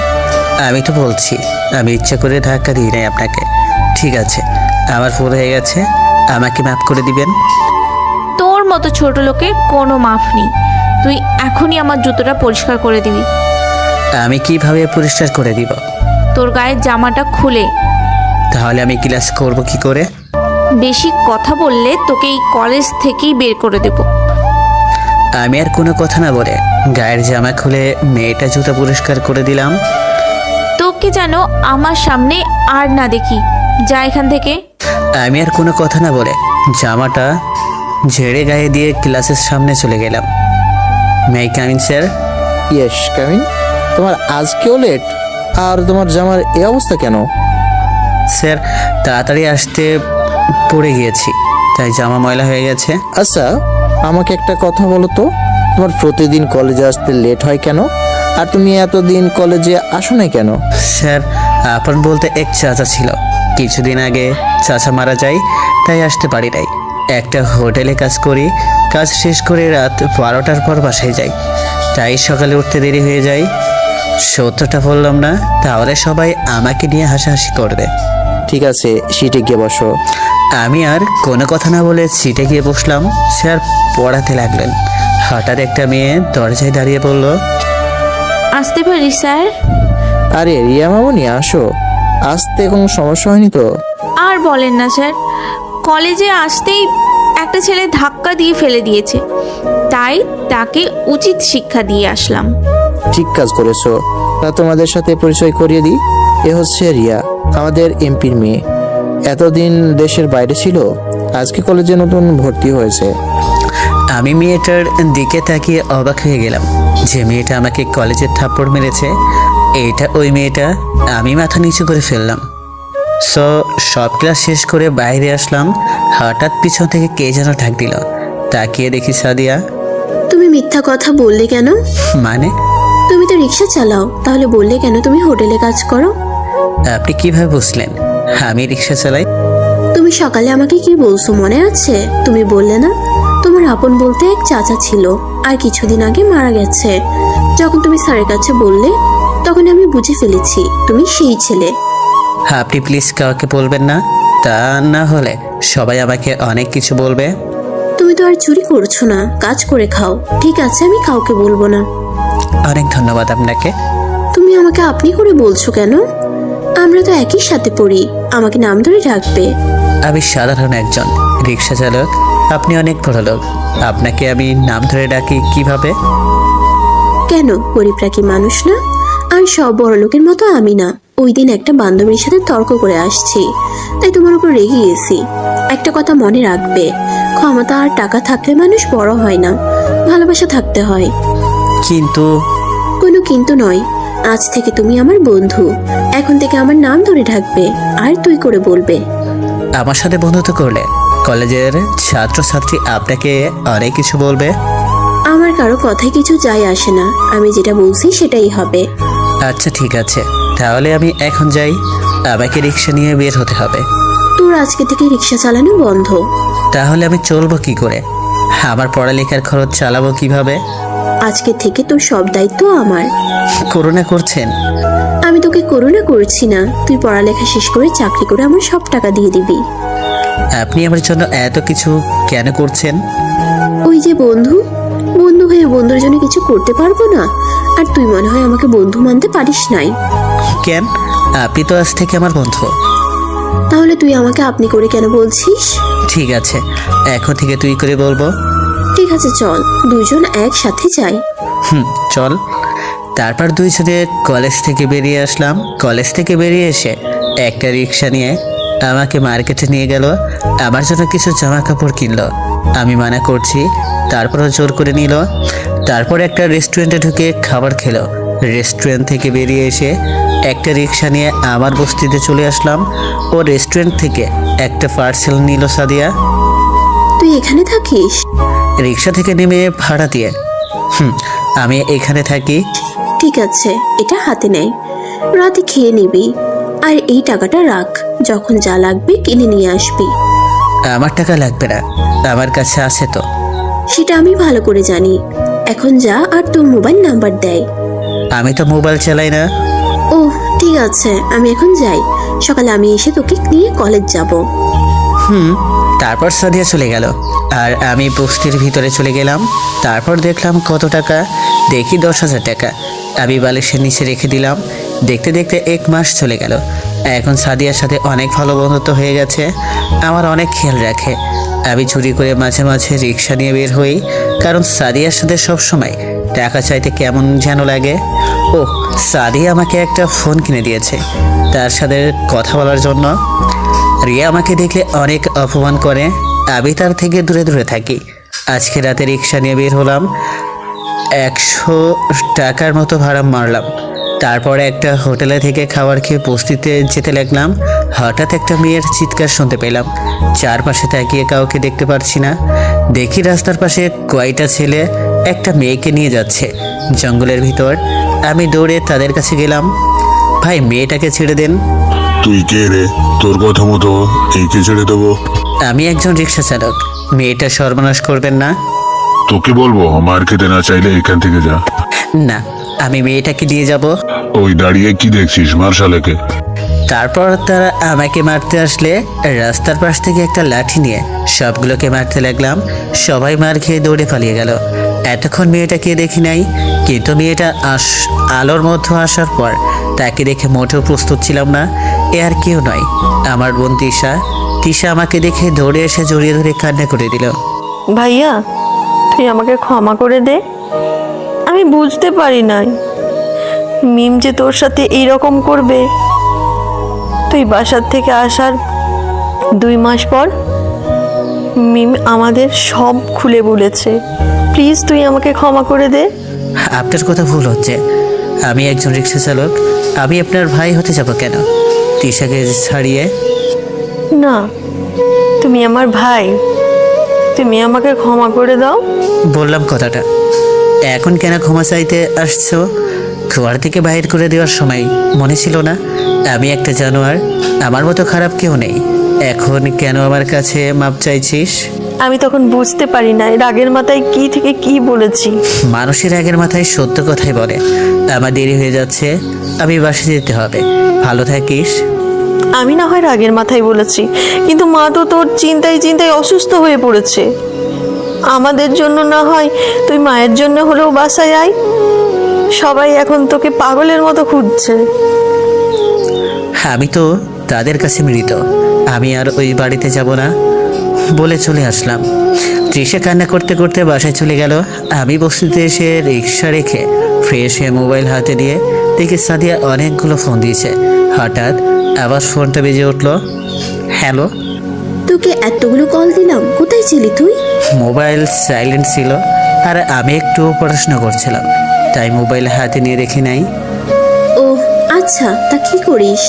আমি তো বলছি আমি ইচ্ছে করে ধাক্কা দিই নাই আপনাকে। ঠিক আছে, আমার ভুল হয়ে গেছে, আমাকে মাফ করে দিবেন। তোর মতো ছোট লোকের কোনো মাফ নেই। তুই এখনই আমার জুতোটা পরিষ্কার করে দিবি। আমি কিভাবে পরিষ্কার করে দিব? তোর গায়ের জামাটা খুলে। তাহলে আমি ক্লাস করব কি করে? বেশি কথা বললে তোকে এই কলেজ থেকেই বের করে দেব। আমি আর কোনো কথা না বলে গায়ের জামা খুলে মেয়েটা জুতো পরিষ্কার করে দিলাম। তোকে যেন আমার সামনে আর না দেখি, যা এখান থেকে। আমি আর কোনো কথা না বলে জামাটা ঝেড়ে গায়ে দিয়ে ক্লাসের সামনে চলে গেলাম। মে কামিন স্যার? Yes come in. তোমার আজকেও লেট, আর তোমার জামার এই অবস্থা কেন? স্যার, তাড়াতাড়ি আসতে পড়ে গিয়েছি, তাই জামা ময়লা হয়ে গেছে। আচ্ছা, আমাকে একটা কথা বলো তো, তোমার প্রতিদিন কলেজে আসতে লেট হয় কেন? আর তুমি এতদিন কলেজে আসো না কেন? স্যার, আপন বলতে এক চাচা ছিল, কিছুদিন আগে চাচা মারা যায়, তাই আসতে পারি নাই। একটা হোটেলে কাজ করি, কাজ শেষ করে রাত 12টার পর বাসায় যাই, তাই সকালে উঠতে দেরি হয়ে যায়। সত্যটা বললাম না, তাহলে সবাই আমাকে নিয়ে হাসাহাসি করবে। ঠিক আছে, সিটে গিয়ে বসো। আমি আর কোনো কথা না বলে সিটে গিয়ে বসলাম। স্যার পড়াতে লাগলেন। হঠাৎ একটা মেয়ে দরজায় দাঁড়িয়ে বলল, আসতে পারি স্যার? আরে রিয়া মামনি, আসো। আসতে কোনো সমস্যা হয়নি তো? আর বলেন না স্যার, কলেজে আসতেই একটা ছেলে ধাক্কা দিয়ে ফেলে দিয়েছে, তাই তাকে উচিত শিক্ষা দিয়ে আসলাম। ঠিক কাজ করেছো। তা তোমাদের সাথে পরিচয় করিয়ে দিই, এ হচ্ছে রিয়া, আমাদের এমপির মেয়ে। এতদিন দেশের বাইরে ছিল, আজকে কলেজে নতুন ভর্তি হয়েছে। আমি মেয়েটার দিকে তাকিয়ে অবাক হয়ে গেলাম যে মেয়েটা আমাকে কলেজে থাপ্পড় মেরেছে এইটা ওই মেয়েটা। আমি মাথা নিচু করে ফেললাম। সব ক্লাস শেষ করে বাইরে আসলাম, হঠাৎ পিছন থেকে কে যেন ঢাক দিল। তাকিয়ে দেখি সাদিয়া। তুমি মিথ্যা কথা বললে কেন? মানে? তুমি তো রিক্সা চালাও, তাহলে বললে কেন তুমি হোটেলে কাজ করো? আপনি কিভাবে বুঝলেন আমি রিক্সা চালাই? তুমি সকালে আমাকে কি বলছো মনে আছে? তুমি বললে না তোমার আপন বলতে এক চাচা ছিল, আর কিছুদিন আগে মারা গেছে। যখন তুমি স্যারের কাছে বললে, তখন আমি বুঝে ফেলেছি তুমি সেই ছেলে। আপনি প্লিজ কাউকে বলবেন না, তা না হলে সবাই আমাকে অনেক কিছু বলবে। তুমি তো আর চুরি করছো না, কাজ করে খাও। ঠিক আছে, আমি কাউকে বলবো না। অনেক ধন্যবাদ আপনাকে। তুমি আমাকে আপনি করে বলছো কেন? আমরা তো একই সাথে পড়ি, আমাকে নাম ধরে ডাকবে। আমি সাধারণ একজন রিক্সা চালক, আপনি অনেক বড় লোক, আপনাকে আমি নাম ধরে ডাকি কিভাবে? কেন, গরিবরা কি মানুষ না? আর সব বড় লোকের মতো আমি না। ওই দিন একটা বান্ধবীর সাথে তর্ক করে আসছি, তাই তোমার উপর রেগে গেছি। একটা কথা মনে রাখবে, ক্ষমতা আর টাকা থাকলে মানুষ বড় হয় না, ভালোবাসা থাকতে হয়। কিন্তু কোনো কিন্তু নয়, আজ থেকে তুমি আমার বন্ধু। এখন থেকে আমার নাম ধরে ডাকবে আর তুই করে বলবে। আমার সাথে বন্ধুত্ব করলে কলেজের ছাত্রছাত্রী আপনাকে অনেক কিছু বলবে। আমার কারো কথায় কিছু যায় আসে না, আমি যেটা বলছি সেটাই হবে। আচ্ছা ঠিক আছে, তাহলে আমি এখন যাই, আমাকে রিক্সা নিয়ে বের হতে হবে। তোর আজকে থেকে রিক্সা চালানো বন্ধ। তাহলে আমি চলবো কি করে? আমার পড়ালেখার খরচ চালাবো কিভাবে? আজকে থেকে তোর সব দায়িত্ব আমার। করুণা করছেন? আমি তোকে করুণা করছি না, তুই পড়ালেখা শেষ করে চাকরি করে আমার সব টাকা দিয়ে দিবি। আপনি আমার জন্য এত কিছু কেন করছেন? ওই যে বন্ধু, বন্ধু হয়ে বন্ধুর জন্য কিছু করতে পারবো না? আর তুই মনে হয় আমাকে বন্ধু মানতে পারিস নাই। কেন? আপনি তো আজ থেকে আমার বন্ধু। তাহলে তুই আমাকে আপনি করে কেন বলছিস? ঠিক আছে, এখন থেকে তুই করে বলবো। ঠিক আছে, চল দুজন একসাথে যাই। চল। তারপর দুইজনে কলেজ থেকে বেরিয়ে আসলাম। কলেজ থেকে বেরিয়ে এসে একটা রিক্সা নিয়ে আমাকে মার্কেটে নিয়ে গেল, আমার জন্য কিছু জামা কাপড় কিনলো। আমি মানা করছি, তারপরও জোর করে নিল। তারপর একটা রেস্টুরেন্টে ঢুকে খাবার খেলো। রেস্টুরেন্ট থেকে বেরিয়ে এসে একটা রিক্সা নিয়ে আমার বস্তিতে চলে আসলাম। ও রেস্টুরেন্ট থেকে একটা পার্সেল নিল সাদিয়া। তুই এখানে থাকিস? রিক্সা থেকে নেমে ভাড়া দিয়ে। আমি এখানে থাকি। ঠিক আছে, এটা হাতে নেয়, রাতে খেয়ে নিবি, আর এই টাকাটা রাখ, যখন যা লাগবে কিনে নিয়ে আসবি। আমার টাকা লাগবে না, আমার কাছে আছে তো। সেটা আমি ভালো করে জানি। এখন যা, আর তোর মোবাইল নাম্বার দেয়। আমি তো মোবাইল চালাই না। ও ঠিক আছে, আমি এখন যাই, সকালে আমি এসে তোকে নিয়ে কলেজ যাব। তারপর সাদিয়া চলে গেল আর আমি বস্তির ভিতরে চলে গেলাম। তারপর দেখলাম কত টাকা, দেখি 10,000 টাকা। আমি বালিশের নিচে রেখে দিলাম। দেখতে দেখতে 1 মাস চলে গেল। এখন সাদিয়ার সাথে অনেক ভালো বন্ধুত্ব হয়ে গেছে, আমার অনেক খেয়াল রাখে। আমি চুরি করে মাঝে মাঝে রিক্সা নিয়ে বের হই, কারণ সাদিয়ার সাথে সবসময় টাকা চাইতে কেমন যেন লাগে। ও সাদিয়া আমাকে একটা ফোন কিনে দিয়েছে তার সাথে কথা বলার জন্য। রিয়া আমাকে দেখলে অনেক অপমান করে, আমি তার থেকে দূরে দূরে থাকি। আজকে রাতে রিক্সা নিয়ে বের হলাম, 100 টাকার মতো ভাড়া মারলাম। তারপরে একটা হোটেলে থেকে খাবার খেয়ে বস্তিতে যেতে লাগলাম। হঠাৎ একটা মেয়ের চিৎকার শুনতে পেলাম। চারপাশে তাকিয়ে কাউকে দেখতে পারছি না। দেখি রাস্তার পাশে কয়টা ছেলে একটা মেয়েকে নিয়ে যাচ্ছে জঙ্গলের ভিতর। আমি দৌড়ে তাদের কাছে গেলাম। ভাই, মেয়েটাকে ছেড়ে দেন। তুই কে রে? তোর কথা মতো একে ছেড়ে দেবো? আমি একজন রিক্সা চালক, মেয়েটা সর্বনাশ করবেন না। তোকে বলবো মার খেতে না চাইলে এখান থেকে যা। না, আমি মেয়েটাকে নিয়ে যাব। ওই দাঁড়িয়ে কি দেখছিস, মার শালাকে। তারপর তারা আমাকে মারতে আসলে রাস্তার পাশ থেকে একটা লাঠি নিয়ে সবগুলোকে মারতে লাগলাম। সবাই মার খেয়ে দৌড়ে পালিয়ে গেল। এতক্ষণ মেয়েটাকে দেখি নাই, কিন্তু মেয়েটা আলোর মধ্যে আসার পর তাকে দেখে মোটেও প্রস্তুত ছিলাম না। এ আর কেউ নয়, আমার বোন তিশা। তিশা আমাকে দেখে দৌড়ে এসে জড়িয়ে ধরে কান্না করে দিল। ভাইয়া, তুই আমাকে ক্ষমা করে দে, আমি বুঝতে পারি নাই মিম যে তোর সাথে এইরকম করবে। তুই বাসার থেকে আসার 2 মাস পর মিম আমাদের সব খুলে বলেছে। প্লিজ তুই আমাকে ক্ষমা করে দে। আপনার কথা ভুল হচ্ছে, আমি একজন রিক্সা চালক, আমি আপনার ভাই হতে যাব কেন? তিশাকে ছাড়িয়ে। না, তুমি আমার ভাই, তুমি আমাকে ক্ষমা করে দাও। বললাম কথাটা, এখন কেন ক্ষমা চাইতে আসছো? ঘর থেকে বাইর করে দেওয়ার সময় মনে ছিল না আমি একটা জানোয়ার? আমার মতো খারাপ কেউ নেই, এখন কেন আমার কাছে মাপ চাইছিস? আমি তখন বুঝতে পারি না রাগের মাথায় কি থেকে কি বলেছি। মানুষের রাগের মাথায় সত্য কথাই বলে। আমার দেরি হয়ে যাচ্ছে, আমি বাসে যেতে হবে। ভালো থাকিস। আমি না হয় রাগের মাথায় বলেছি, কিন্তু মা তো তোর চিন্তায় চিন্তায় অসুস্থ হয়ে পড়েছে। আমাদের জন্য না হয় তুই মায়ের জন্য হলেও বাসায় আয়। সবাই এখন তোকে পাগলের মতো খুঁজছে। আমি তো তাদের কাছে মৃত, আমি আর ওই বাড়িতে যাব না বলে চলে আসলাম। তৃষা কান্না করতে করতে বাসায় চলে গেল। আমি বস্তিতে এসে রিক্সা রেখে ফ্রেশ হয়ে মোবাইল হাতে নিয়ে দেখি সাদিয়া অনেকগুলো ফোন দিয়েছে। হঠাৎ আবার ফোনটা বেজে উঠলো। হ্যালো। তোকে এতগুলো কল দিলাম, কোথায় ছিলি তুই? মোবাইল সাইলেন্ট ছিল আর আমি একটু পড়াশোনা করছিলাম, তাই মোবাইল হাতে নিয়ে দেখি নাই। ও আচ্ছা, তা কি করিস?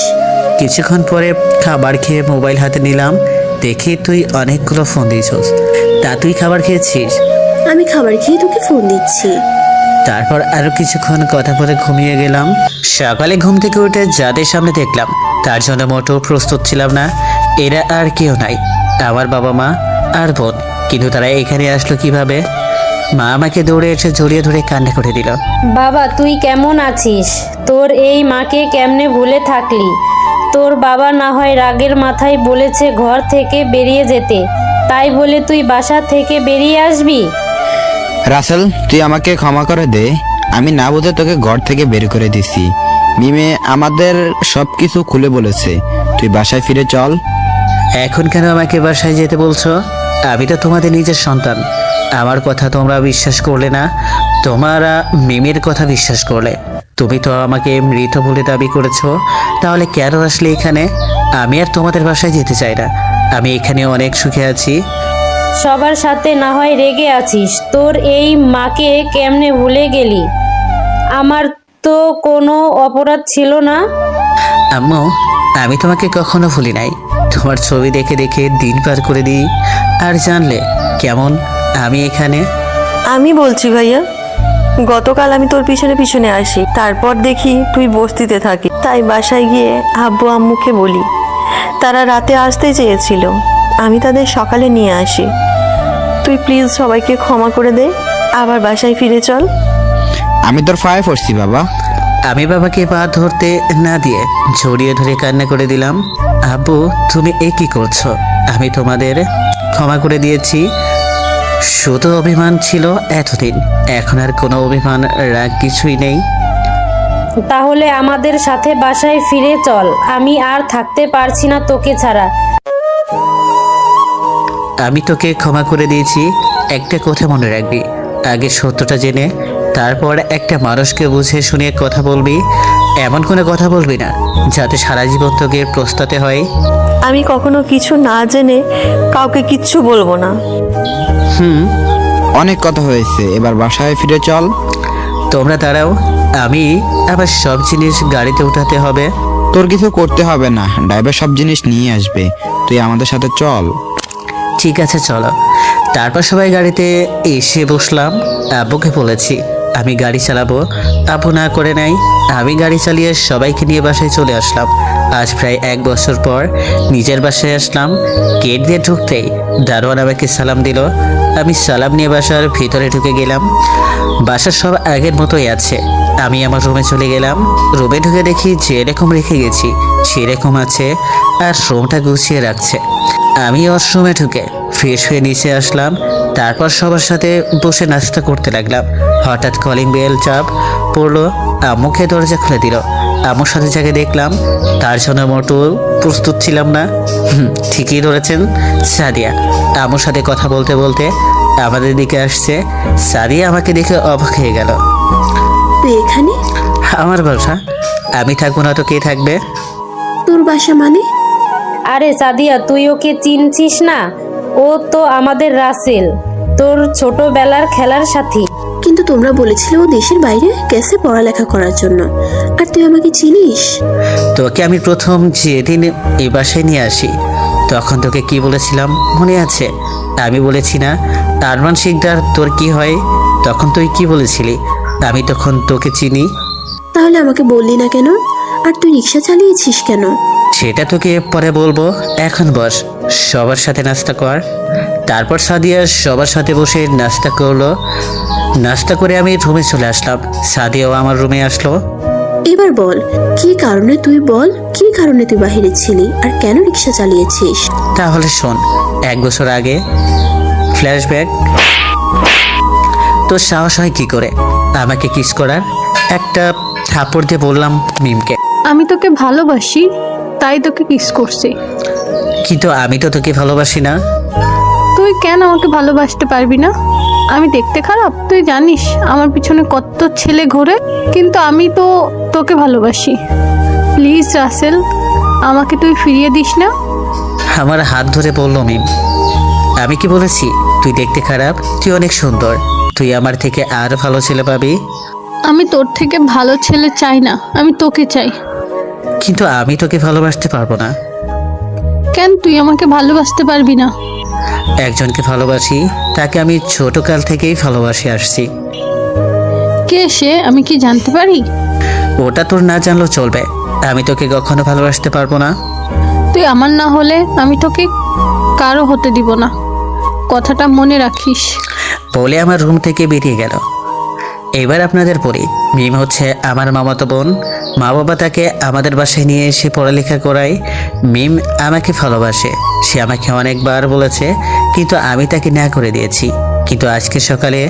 কিছুক্ষণ পরে খাবার খেয়ে মোবাইল হাতে নিলাম, দেখি তুই অনেকগুলো ফোন দিয়েছিস। তা তুই খাবার খেয়েছিস? আমি খাবার খেয়ে তোকে ফোন দিচ্ছি। তারপর আরো কিছুক্ষণ কথা বলে ঘুমিয়ে গেলাম। সকালে ঘুম থেকে উঠে যাদের সামনে দেখলাম তার জন্য মোটেও প্রস্তুত ছিলাম না। এরা আর কেউ নাই, আমার বাবা মা আর বোন। কিন্তু তারা এখানে আসলো কিভাবে? মা আমাকে দৌড়ে এসে জড়িয়ে ধরে কান্না করে দিল। বাবা, তুই কেমন আছিস? তোর এই মাকে কেমনে ভুলে থাকলি? তোর বাবা না হয় রাগের মাথায় বলেছে ঘর থেকে বেরিয়ে যেতে, তাই বলে তুই বাসা থেকে বেরিয়ে আসবি? রাসেল, তুই আমাকে ক্ষমা করে দে, আমি না বুঝে তোকে ঘর থেকে বের করে দিছি। মিমে আমাদের সব কিছু খুলে বলেছে, তুই বাসায় ফিরে চল। এখন কেন আমাকে বাসায় যেতে বলছো? আমি তো তোমাদের নিজের সন্তান। আমার কথা তোমরা বিশ্বাস করলে না, তোমরা মিমের কথা বিশ্বাস করলে। তুমি তো আমাকে মৃত বলে দাবি করেছো, তাহলে কেন আসলে এখানে? আমি আর তোমাদের বাসায় যেতে চাই না, আমি এখানে অনেক সুখে আছি। সবার সাথে না হয় রেগে আছিস, তোর এই মাকে কেমনে ভুলে গেলি? আমার তো কোনো অপরাধ ছিল না। আম্মু, আমি তোমাকে কখনো ভুলি নাই। তোমার ছবি দেখে দেখে দিন পার করে দিই। আর জানলে কেমন আমি এখানে? আমি বলছি ভাইয়া, গতকাল আমি তোর পিছনে পিছনে আসি, তারপর দেখি তুই বস্তিতে থাকি। তাই বাসায় গিয়ে আব্বু আম্মুকে বলি, তারা রাতে আসতে চেয়েছিল, আমি তাদের সকালে নিয়ে আসি। তুই প্লিজ সবাইকে ক্ষমা করে দে, আবার বাসায় ফিরে চল। আমি তোর পায়ে পড়ছি বাবা। আমি বাবাকে পা ধরতে না দিয়ে জড়িয়ে ধরে কান্না করে দিলাম। আব্বু, তুমি এ কি করছো? আমি তোমাদের ক্ষমা করে দিয়েছি। শুধু অভিমান ছিল এতদিন, এখন আর কোনো অভিমান রাগ কিছুই নেই। তাহলে আমাদের সাথে বাসায় ফিরে চল, আমি আর থাকতে পারছি না তোকে ছাড়া। আমি তোকে ক্ষমা করে দিয়েছি। একটা কথা মনে রাখবি, আগে সত্যটা জেনে তারপর একটা মানুষকে বুঝে শুনে কথা বলবি। এমন কোনো কথা বলবি না যাতে সারা জীবন তোকে প্রস্তাতে হয়। আমি কখনো কিছু না জেনে কাউকে কিচ্ছু বলবো না। অনেক কথা হয়েছে, এবার বাসায় ফিরে চল। তোমরা দাঁড়াও, আমি আবার সব জিনিস গাড়িতে উঠাতে হবে। তোর কিছু করতে হবে না, ড্রাইভার সব জিনিস নিয়ে আসবে, তুই আমাদের সাথে চল। ঠিক আছে চলো। তারপর সবাই গাড়িতে এসে বসলাম। আব্বুকে বলেছি আমি গাড়ি চালাবো, আব্বু না করে নাই। আমি গাড়ি চালিয়ে সবাইকে নিয়ে বাসায় চলে আসলাম। আজ প্রায় 1 বছর পর নিজের বাসায় আসলাম। গেট দিয়ে ঢুকতেই দারোয়ান আমাকে সালাম দিল। আমি সালাম নিয়ে বাসার ভিতরে ঢুকে গেলাম। বাসার সব আগের মতোই আছে। আমি আমার রুমে চলে গেলাম। রুমে ঢুকে দেখি যেরকম রেখে গেছি সেরকম আছে, আর রুমটা গুছিয়ে রাখছে। আমি ওয়াশরুমে ঢুকে ফ্রেশ হয়ে নিচে আসলাম। তারপর সবার সাথে বসে নাস্তা করতে লাগলাম। হঠাৎ কলিং বেল চাপ পড়লো। আম্মুকে দরজা খুলে দিল। আম্মুর সাথে যাকে দেখলাম তার জন্য মোটো প্রস্তুত ছিলাম না। ঠিকই ধরেছেন, সাদিয়া। আম্মুর সাথে কথা বলতে বলতে আমাদের দিকে আসছে। সাদিয়া আমাকে দেখে অবাক হয়ে গেল। তুই এখানে? আমার বাসা, আমি থাকবো না তো কে থাকবে? তোর বাসা মানে? আরে সাদিয়া, তুই ওকে চিনছিস না? ও তো আমাদের রাসেল, তোর ছোটবেলার খেলার সাথী। কিন্তু তোমরা বলেছিলে ও দেশের বাইরে গেছে পড়ালেখা করার জন্য, আর তুই আমাকে চিনিস? তোকে আমি প্রথম যেদিন এই বাসায় নিয়ে আসি তখন তোকে কি বলেছিলাম মনে আছে? আমি বলেছি না আরমান শিকদার তোর কি হয়? তখন তুই কি বলেছিলি? আমি তখন তোকে চিনি। তাহলে আমাকে বললি না কেন? আর তুই রিক্সা চালিয়েছিস কেন? সেটা তোকে পরে বলবো, এখন বস, সবার সাথে নাস্তা কর। তারপর সাদিয়া সবার সাথে বসে নাস্তা করলো। নাস্তা করে আমি রুমে চলে আসলাম। সাদিয়াও আমার রুমে আসলো। এবার বল, কি কারণে তুই বল, কি কারণে তুই বাহিরে ছিলি আর কেন রিক্সা চালিয়েছিস? তাহলে শোন, 1 বছর আগে ফ্ল্যাশব্যাক। তোর সাহস হয় কি করে আমাকে কিস করার? একটা থাপ্পড় দিয়ে বললাম মিমকে। আমি তোকে ভালোবাসি, তাই তোকে কিস করছি। কিন্তু আমি তো তোকে ভালোবাসি না। তুই কেন আমাকে ভালোবাসতে পারবি না? আমি দেখতে খারাপ? তুই জানিস আমার পিছনে কত ছেলে ঘোরে, কিন্তু আমি তো তোকে ভালোবাসি। প্লিজ রাসেল, আমাকে তুই ফিরিয়ে দিস না। আমার হাত ধরে বলল মিম। আমি কি বলেছি তুই দেখতে খারাপ? তুই অনেক সুন্দর, তুই আমার থেকে আর ভালো ছেলে পাবি। আমি তোর থেকে ভালো ছেলে চাই না, আমি তোকে চাই। কিন্তু আমি তোকে ভালোবাসতে পারবো না। কেন তুই আমাকে ভালোবাসতে পারবি না? একজনকে ভালোবাসি, তাকে আমি ছোটকাল থেকেই ভালোবাসে আসছি। কে সে, আমি কি জানতে পারি? ওটা তোর না জানলেও চলবে, আমি তোকে কখনো ভালোবাসতে পারবো না। তুই আমার না হলে আমি তোকে কারো হতে দিব না, কথাটা মনে রাখিস। বলে আমার রুম থেকে বেরিয়ে গেল। এবার আপনাদের পড়ি। মিম হচ্ছে আমার মামাতো বোন। মা বাবা তাকে আমাদের বাসায় নিয়ে এসে পড়ালেখা করায়। মিম আমাকে ভালোবাসে, সে আমাকে অনেকবার বলেছে, কিন্তু আমি তাকে না করে দিয়েছি। কিন্তু আজকে সকালে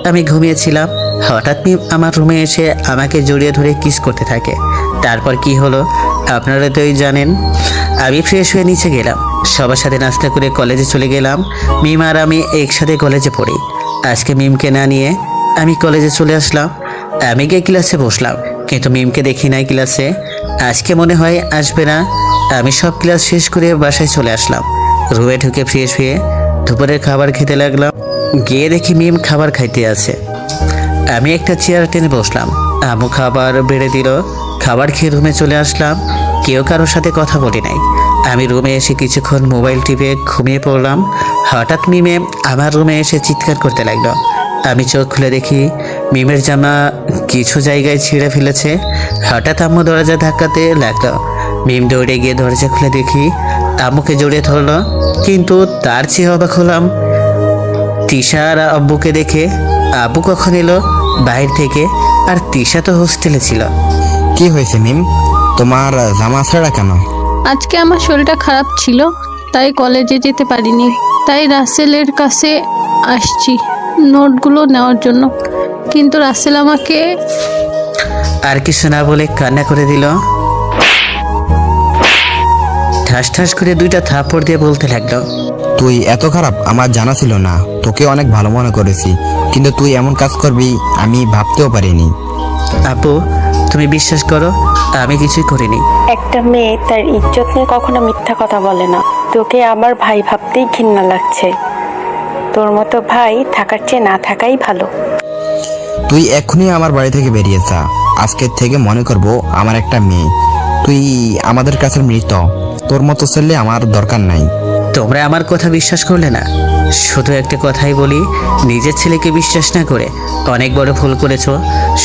আমি ঘুমিয়েছিলাম, হঠাৎ মিম আমার রুমে এসে আমাকে জড়িয়ে ধরে কিস করতে থাকে। তারপর কি হলো আপনারা তোই জানেন। আমি ফ্রেশ হয়ে নিচে গেলাম, সবার সাথে নাস্তা করে কলেজে চলে গেলাম। মিম আর আমি একসাথে কলেজে পড়ি। আজকে মিমকে না নিয়ে আমি কলেজে চলে আসলাম। আমি গিয়ে ক্লাসে বসলাম, কিন্তু মিমকে দেখি নাই ক্লাসে। আজকে মনে হয় আসবে না। আমি সব ক্লাস শেষ করে বাসায় চলে আসলাম। রুমে ঢুকে ফ্রেশ হয়ে দুপুরের খাবার খেতে লাগলাম। গিয়ে দেখি মিম খাবার খাইতে আছে। আমি একটা চেয়ার টেনে বসলাম। আম্মু খাবার বেড়ে দিল। খাবার খেয়ে রুমে চলে আসলাম। কেউ কারোর সাথে কথা বলি নাই। আমি রুমে এসে কিছুক্ষণ মোবাইল টিপে ঘুমিয়ে পড়লাম। হঠাৎ মিমে আমার রুমে এসে চিৎকার করতে লাগলো। আমি চোখ খুলে দেখি মিমের জামা কিছু জায়গায় ছিঁড়ে ফেলেছে। হঠাৎ আম্মু দরজা ধাক্কাতে লাগলো। মিম দৌড়ে গিয়ে দরজা খুলে দেখি আম্মুকে জড়িয়ে ধরলো। কিন্তু তার চেয়ে অবাক হলাম তিশা আর আব্বুকে দেখে। আব্বু কখন এলো বাইরে থেকে, আর তিশা তো হোস্টেলে ছিল। কি হয়েছে মিম, তোমার জামা ছেঁড়া কেন? আজকে আমার শরীরটা খারাপ ছিল, তাই কলেজে যেতে পারিনি। তাই রাসেলের কাছে আসছি নোটগুলো নেওয়ার জন্য, কিন্তু রাসেল আমাকে আর কিছু না বলে কান্না করে দিল। ঠাস ঠাস করে দুইটা থাপ্পড় দিয়ে বলতে লাগলো, তুই এত খারাপ আমার জানা ছিল না। তোকে অনেক ভালো মনে করেছি, কিন্তু তুই এমন কাজ করবি আমি ভাবতেও পারিনি। আপু তুমি বিশ্বাস করো, আমি কিছুই করিনি। একটা মেয়ে তার ইজ্জত নিয়ে কখনো মিথ্যা কথা বলে না। তোকে আমার ভাই ভাবতেই ঘৃণা লাগছে। তোর মতো ভাই থাকার চেয়ে না থাকাই ভালো। তুই এখনই আমার বাড়ি থেকে বেরিয়ে যা। আজকের থেকে মনে করব আমার একটা মেয়ে। তুই আমাদের কাছে মৃত। তোর মতো ছেলে আমার দরকার নাই। তোমরা আমার কথা বিশ্বাস করলে না। শুধু একটা কথাই বলি, নিজের ছেলেকে বিশ্বাস না করে অনেক বড় ভুল করেছো।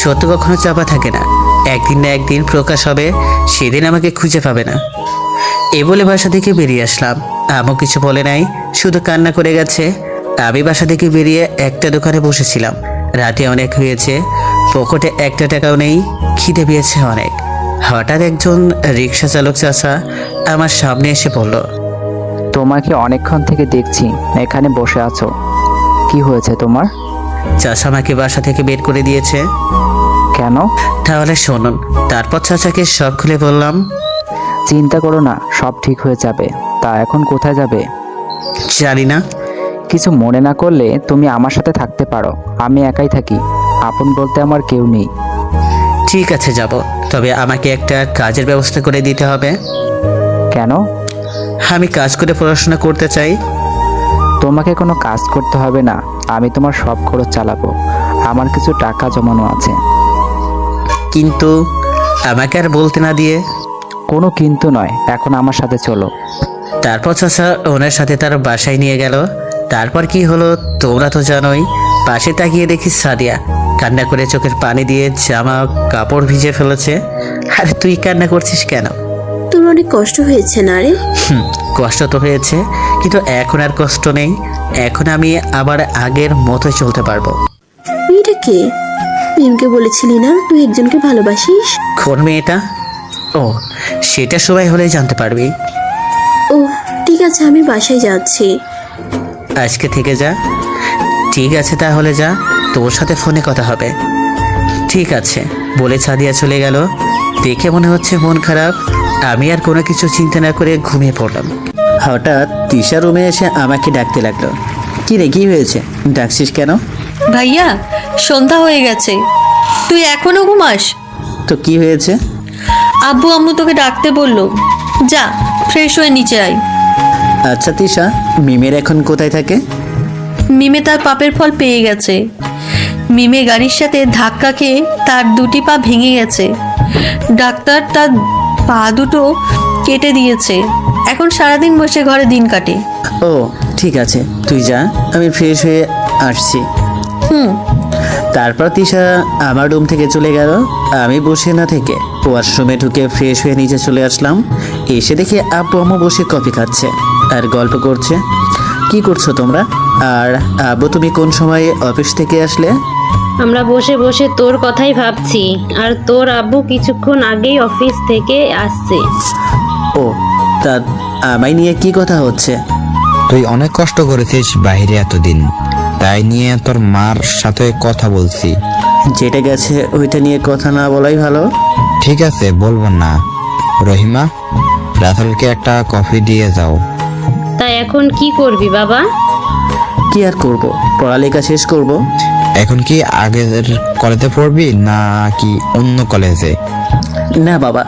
সত্য কখনো চাপা থাকে না, একদিন না একদিন প্রকাশ হবে, সেদিন আমাকে খুঁজে পাবে না। এ বলে বাসা থেকে বেরিয়ে আসলাম। আম্মু কিছু বলে নাই, শুধু কান্না করে গেছে। আমি বাসা থেকে বেরিয়ে একটা দোকানে বসেছিলাম। রাতে অনেক হয়েছে, পকেটে একটা টাকাও নেই, খিদে পেয়েছে অনেক। হঠাৎ একজন রিক্সা চালক চাচা আমার সামনে এসে বলল, তোমাকে অনেকক্ষণ থেকে দেখছি এখানে বসে আছো, কি হয়েছে তোমার? চাচা আমাকে বাসা থেকে বের করে দিয়েছে। কেন? তাহলে শুনুন। তারপর চাচাকে সব খুলে বললাম। চিন্তা করো না, সব ঠিক হয়ে যাবে। তা এখন কোথায় যাবে? জানি না। কিছু মনে না করলে তুমি আমার সাথে থাকতে পারো। আমি একাই থাকি, আপন বলতে আমার কেউ নেই। ঠিক আছে যাব, তবে আমাকে একটা কাজের ব্যবস্থা করে দিতে হবে। কেন? আমি কাজ করে পড়াশোনা করতে চাই। তোমাকে কোনো কাজ করতে হবে না, আমি তোমার সব খরচ চালাবো। আমার কিছু টাকা জমানো আছে। কিন্তু আমাকে আর বলতে না দিয়ে। কোনো কিন্তু নয়, এখন আমার সাথে চলো। তারপর চাচা ওনার সাথে তার বাসায় নিয়ে গেল। তারপর কি হলো তোমরা তো জানোই। পাশে তাকিয়ে দেখি সাদিয়া কান্না করে চোখের পানি দিয়ে জামা কাপড় ভিজে ফেলেছে। আরে তুই কান্না করছিস কেন? তোর অনেক কষ্ট হয়েছে না রে? কষ্ট তো হয়েছে, কিন্তু এখন আর কষ্ট নেই। এখন আমি আবার আগের মতোই চলতে পারবো। মেয়েটা কে? মিমকে বলেছিলি না তুই একজনকে ভালোবাসিস? কোন মেয়েটা? ও, সেটা সবাই হলেই জানতে পারবি। ও ঠিক আছে, আমি বাসায় যাচ্ছি। আজকে থেকে যা। ঠিক আছে তাহলে যা, তোর সাথে ফোনে কথা হবে। ঠিক আছে বলে সাদিয়া চলে গেল। দেখে মনে হচ্ছে মন খারাপ। আমি আর কোনো কিছু চিন্তা না করে ঘুমিয়ে পড়লাম। হঠাৎ তিশা রুমে এসে আমাকে ডাকতে লাগলো। কি রে, কি হয়েছে? ডাকছিস কেন? ভাইয়া সন্ধ্যা হয়ে গেছে, তুই এখনো ঘুমাস? তো কি হয়েছে? আব্বু আম্মু তোকে ডাকতে বললো, যা ফ্রেশ হয়ে নিচে আয়। আচ্ছা তিশা, মিমের এখন কোথায় থাকে? মিমে তার পাপের ফল পেয়ে গেছে। মিমে গাড়ির সাথে ধাক্কা খেয়ে তার দুটি পা ভেঙে গেছে। ডাক্তার তার পা দুটো কেটে দিয়েছে। এখন সারাদিন বসে ঘরে দিন কাটে। ও ঠিক আছে, তুই যা, আমি ফ্রেশ হয়ে আসছি। তারপর তিশা আমার রুম থেকে চলে গেল। আমি বসে না থেকে ওয়াশরুমে ঢুকে ফ্রেশ হয়ে নিচে চলে আসলাম। এসে দেখি আব্বু আম্মু বসে কফি খাচ্ছে আর গল্প করছে। কি করছো তোমরা? আর আব্বু তুমি কোন সময় অফিস থেকে আসলে? আমরা বসে বসে তোর কথাই ভাবছি, আর তোর আব্বু কিছুক্ষণ আগেই অফিস থেকে আসছে। ও, তা আমায় নিয়ে কি কথা হচ্ছে? তুই অনেক কষ্ট করেছিস বাইরে এতদিন, তাই নিয়ে তোর মার সাথে কথা বলছি। যেটা গেছে ওইটা নিয়ে কথা না বলাই ভালো। ঠিক আছে বলবো না। রহিমা, রাসেলকে একটা কফি দিয়ে যাও। তা এখন কি করবি বাবা? কি আর করব, পড়ালেখা শেষ করব। এখন কি আগের কলেজে পড়বি না কি অন্য কলেজে? না বাবা,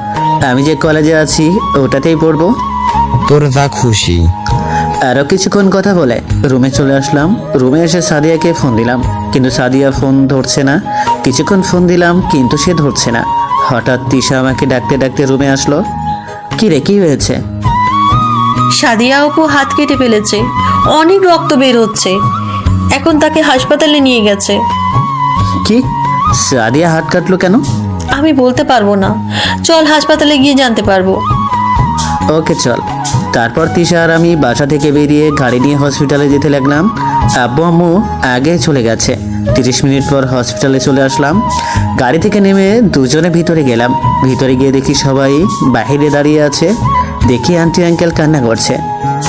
আমি যে কলেজে আছি ওটাতেই পড়বো। তোর যা খুশি। আরও কিছুক্ষণ কথা বলে রুমে চলে আসলাম। রুমে এসে সাদিয়াকে ফোন দিলাম, কিন্তু সাদিয়া ফোন ধরছে না। কিছুক্ষণ ফোন দিলাম কিন্তু সে ধরছে না। হঠাৎ তিশা আমাকে ডাকতে ডাকতে রুমে আসলো। কি রে, কি হয়েছে? সাদিয়া আপু হাত কেটে ফেলেছে, অনেক রক্ত বের হচ্ছে, এখন তাকে হাসপাতালে নিয়ে গেছে। কি? সাদিয়া হাত কাটলো কেন? আমি বলতে পারবো না, চল হাসপাতালে গিয়ে জানতে পারবো। ওকে চল। তারপর তিশা আর আমি বাসা থেকে বেরিয়ে গাড়ি নিয়ে হসপিটালে যেতে লাগলাম। আব্বু আম্মু আগে চলে গেছে। 30 মিনিট পর হসপিটালে চলে আসলাম। গাড়ি থেকে নেমে দুজনে ভিতরে গেলাম। ভিতরে গিয়ে দেখি সবাই বাইরে দাঁড়িয়ে আছে। দেখি আন্টি আঙ্কেল কান্না করছে।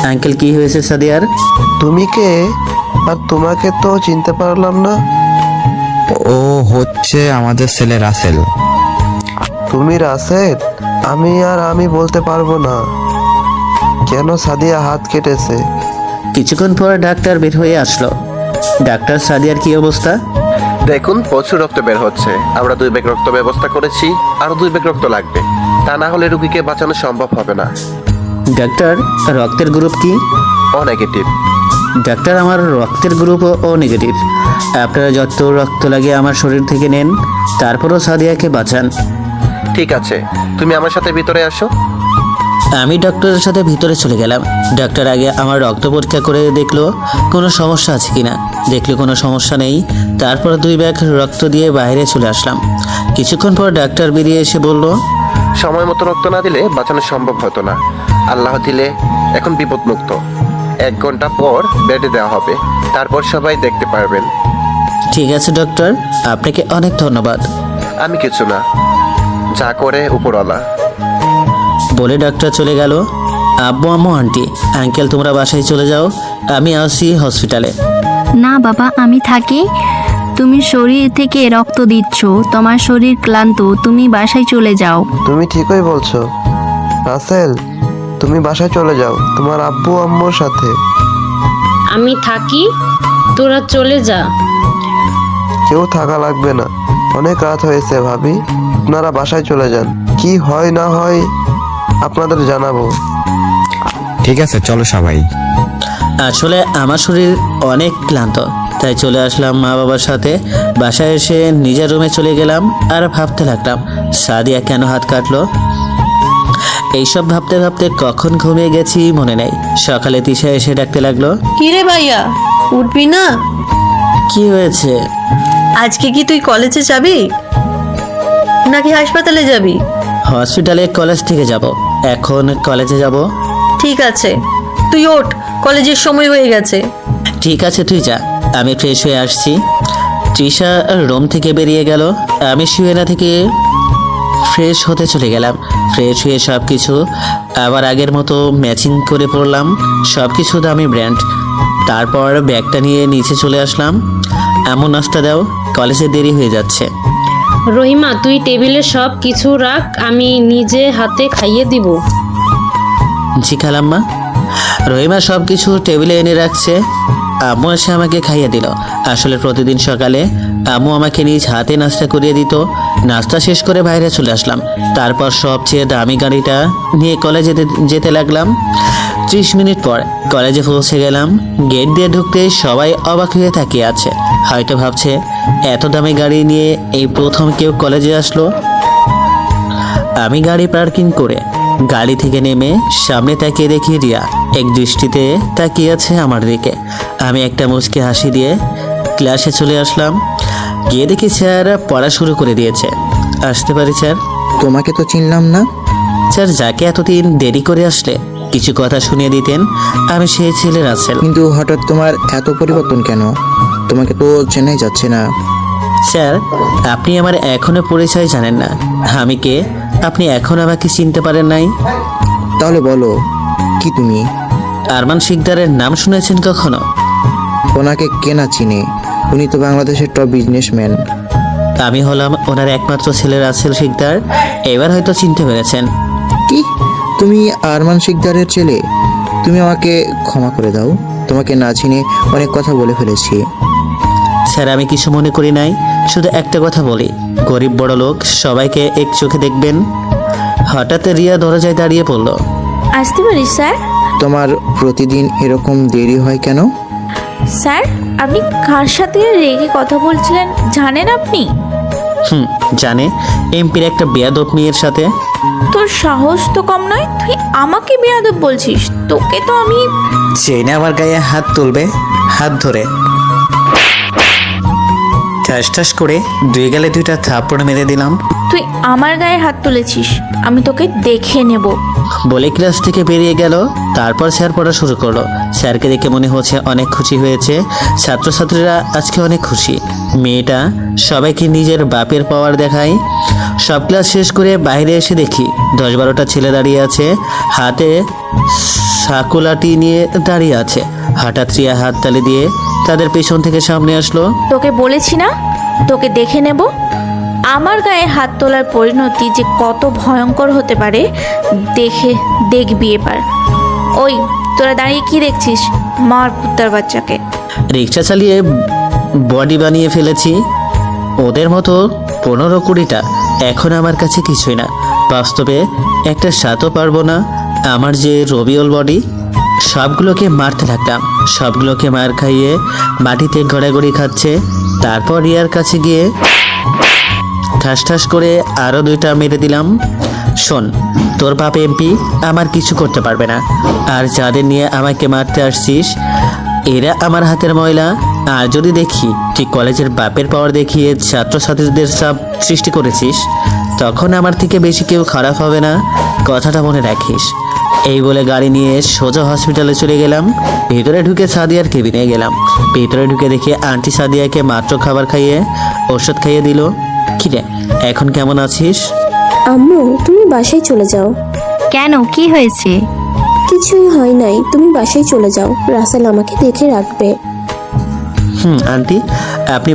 আঙ্কেল, কি হয়েছে সাদিয়ার? তুমি কে? আর তোমাকে তো চিনতে পারলাম না। ও হচ্ছে আমাদের ছেলে রাসেল। তুমি রাসেল? আমি বলতে পারবো না কেন সাদিয়া হাত কেটেছে। কিছুক্ষণ পর ডাক্তার বের হয়ে আসলো। ডাক্তার, সাদিয়ার কি অবস্থা? দেখুন, প্রচুর রক্ত বের হচ্ছে। আমরা 2 ব্যাগ রক্ত ব্যবস্থা করেছি, আরো 2 ব্যাগ রক্ত লাগবে। তা না হলে রুগীকে বাঁচানো সম্ভব হবে না। ডাক্তার, রক্তের গ্রুপ কি? ও নেগেটিভ। ডাক্তার, আমার রক্তের গ্রুপ ও নেগেটিভ। আপনারা যত রক্ত লাগে আমার শরীর থেকে নেন, তারপরও সাদিয়াকে বাঁচান। ঠিক আছে, তুমি আমার সাথে ভিতরে আসো। আমি ডক্টরের সাথে ভিতরে চলে গেলাম। ডাক্তার আগে আমার রক্ত পরীক্ষা করে দেখলো কোনো সমস্যা আছে কিনা। দেখলো কোনো সমস্যা নেই। তারপর 2 ব্যাগ রক্ত দিয়ে বাইরে চলে আসলাম। কিছুক্ষণ পর ডাক্তার বেরিয়ে এসে বলল, সময় মতো রক্ত না দিলে বাঁচানো সম্ভব হতো না। আল্লাহ দিলে এখন বিপদমুক্ত। 1 ঘন্টা পর বেডে দেওয়া হবে, তারপর সবাই দেখতে পারবেন। ঠিক আছে ডক্টর, আপনাকে অনেক ধন্যবাদ। আমি কিছু না, যা করে উপরওয়ালা। বলে ডাক্তার চলে গেল। আব্বু আম্মু আন্টি আঙ্কেল, তোমরা বাসায় চলে যাও, আমি আসি হসপিটালে। না বাবা, আমি থাকি। তুমি শরীর থেকে রক্ত দিচ্ছ, তোমার শরীর ক্লান্ত, তুমি বাসায় চলে যাও। তুমি ঠিকই বলছো রাসেল, তুমি বাসায় চলে যাও তোমার আব্বু আম্মুর সাথে। আমি থাকি, তোরা চলে যা। কেউ থাকা লাগবে না, অনেক রাত হয়েছে ভাবি, আপনারা বাসায় চলে যান। কি হয় না হয় আপনাদের জানাবো। ঠিক আছে, চলো সবাই। আসলে আমার শরীর অনেক ক্লান্ত, তাই চলে আসলাম মা বাবার সাথে। বাসায় এসে নিজের রুমে চলে গেলাম আর ভাবতে লাগলাম সাদিয়া কেন হাত কাটলো। এইসব ভাবতে ভাবতে কখন ঘুমিয়ে গেছি মনে নেই। সকালে তিশা এসে ডাকতে লাগলো, কি রে ভাইয়া, উঠবি না? কি হয়েছে? আজকে কি তুই কলেজে যাবি নাকি হাসপাতালে যাবি? হসপিটালে, কলেজ থেকে যাব। এখন কলেজে যাব। ঠিক আছে, তুই ওঠ, কলেজের সময় হয়ে গেছে। ঠিক আছে, তুই যা, আমি ফ্রেশ হয়ে আসছি। তৃষা রুম থেকে বেরিয়ে গেল। আমি শুয়েনা থেকে ফ্রেশ হতে চলে গেলাম। ফ্রেশ হয়ে সব কিছু আবার আগের মতো ম্যাচিং করে পড়লাম, সব কিছু দামি ব্র্যান্ড। তারপর ব্যাগটা নিয়ে নিচে চলে আসলাম। এমন নাস্তা দাও, কলেজে দেরি হয়ে যাচ্ছে। রহিমা, তুই টেবিলে সব কিছু রাখ, আমি নিজে হাতে খাইয়ে দিব। জি খালাম্মা। রহিমা সব কিছু টেবিলে এনে রাখছে। আম্মু এসে আমাকে খাইয়ে দিল। আসলে প্রতিদিন সকালে আম্মু আমাকে নিজ হাতে নাস্তা করিয়ে দিত। নাস্তা শেষ করে বাইরে চলে আসলাম। তারপর সবচেয়ে দামি গাড়িটা নিয়ে কলেজে যেতে লাগলাম। 30 মিনিট পর কলেজে পৌঁছে গেলাম। গেট দিয়ে ঢুকতে সবাই অবাক হয়ে তাকিয়ে আছে। হয়তো ভাবছে এত দামি গাড়ি নিয়ে এই প্রথম কেউ কলেজে আসলো। আমি গাড়ি পার্কিং করে গাড়ি থেকে নেমে সামনে তাকিয়ে দেখি রিয়া এক দৃষ্টিতে তাকিয়ে আছে আমার দিকে। আমি একটা মুচকি হাসি দিয়ে ক্লাসে চলে আসলাম। গিয়ে দেখি স্যার পড়া শুরু করে দিয়েছে। আসতে পারি স্যার? তোমাকে তো চিনলাম না। স্যার, যাকে এতদিন দেরি করে আসলে কিছু কথা শুনিয়ে দিতেন, আমি সেই ছেলে রাসেল। কিন্তু হঠাৎ তোমার এত পরিবর্তন কেন? তোমাকে তো চেনাই যাচ্ছে না। স্যার, আপনি আমার এখনো পরিচয় জানেন না। আমি কে আপনি এখন আমাকে চিনতে পারেন নাই? তাহলে বলো, কি তুমি? আরমান শিকদারের নাম শুনেছেন কখনো? ওনাকে কে না চিনে, উনি তো বাংলাদেশের টপ বিজনেসম্যান। আমি হলাম ওনার একমাত্র ছেলে রাসেল শিকদার। এবার হয়তো চিনতে পেরেছেন। কি তুমি আরমান শিকদারের ছেলে। তুমি আমাকে ক্ষমা করে দাও, তোমাকে না চিনে অনেক কথা বলে ফেলেছি। স্যার আমি কিছু মনে করি নাই, শুধু একটা কথা বলি, গরিব বড় লোক সবাইকে এক চোখে দেখবেন। হঠাৎ রিয়া দরজায় দাঁড়িয়ে পড়ল। আসতে পারি স্যার? তোমার প্রতিদিন এরকম দেরি হয় কেন? স্যার আপনি কার সাথে রেগে কথা বলছিলেন জানেন আপনি? জানে, এমপির একটা বেয়াদব মেয়ের সাথে। তোর সাহস তো কম নয়, তুই আমাকে বেয়াদব বলছিস? তোকে তো আমি চেনে আমার গায়ে হাত তুলবে, হাত ধরে ঠাস ঠাস করে দুই গালে দুইটা থাপ্পড় মেরে দিলাম। তুই আমার গায়ে হাত তুলেছিস, আমি তোকে দেখে নেব। বলে ক্লাস থেকে বেরিয়ে গেল। তারপর স্যার পড়া শুরু করলো। স্যারকে দেখে মনে হচ্ছে অনেক খুশি হয়েছে। ছাত্রছাত্রীরা আজকে অনেক খুশি। মেয়েটা সবাইকে নিজের বাপের পাওয়ার দেখায়। সব ক্লাস শেষ করে বাইরে এসে দেখি 10-12টা ছেলে দাঁড়িয়ে আছে, হাতে সাকুলাটি নিয়ে দাঁড়িয়ে আছে। হঠাৎ রিয়া হাত তালি দিয়ে তাদের পেছন থেকে সামনে আসলো। তোকে বলেছি না তোকে দেখে নেব। আমার গায়ে হাত তোলার পরিণতি যে কত ভয়ঙ্কর হতে পারে দেখবি এবার। ওই তোরা দাঁড়িয়ে কি দেখছিস? মার কুত্তার বাচ্চাকে। রিক্সা চালিয়ে বডি বানিয়ে ফেলেছি। ওদের মতো 15-20টা এখন আমার কাছে কিছুই না। বাস্তবে একটা সাতও পারবো না। আমার যে রবিউল বডি, সবগুলোকে মারতে থাকতাম। সবগুলোকে মার খাইয়ে মাটিতে গড়াগড়ি খাচ্ছে। তারপর রিয়ার কাছে গিয়ে ঠাস ঠাস করে আরও 2টা মেরে দিলাম। শোন, তোর বাপ এমপি, আমার কিছু করতে পারবে না। আর যাদের নিয়ে আমাকে মারতে আসছিস এরা আমার হাতের ময়লা। আর যদি দেখি তুই কলেজের বাপের পাওয়ার দেখিয়ে ছাত্রছাত্রীদের চাপ সৃষ্টি করেছিস, তখন আমার থেকে বেশি কেউ খারাপ হবে না, কথাটা মনে রাখিস। এই বলে গাড়ি নিয়ে সোজা হসপিটালে চলে গেলাম। ভিতরে ঢুকে সাদিয়ার কেবিনে গেলাম। ভিতরে ঢুকে দেখি আন্টি সাদিয়াকে মাত্র খাবার খাইয়ে ওষুধ খাইয়ে দিল। কিরে এখন কেমন আছিস? আম্মু তুমি বাসায় চলে যাও। কেন, কি হয়েছে? কিছুই হয় নাই, তুমি বাসায় চলে যাও, রাসেল আমাকে দেখে রাখবে। আন্টি আপনি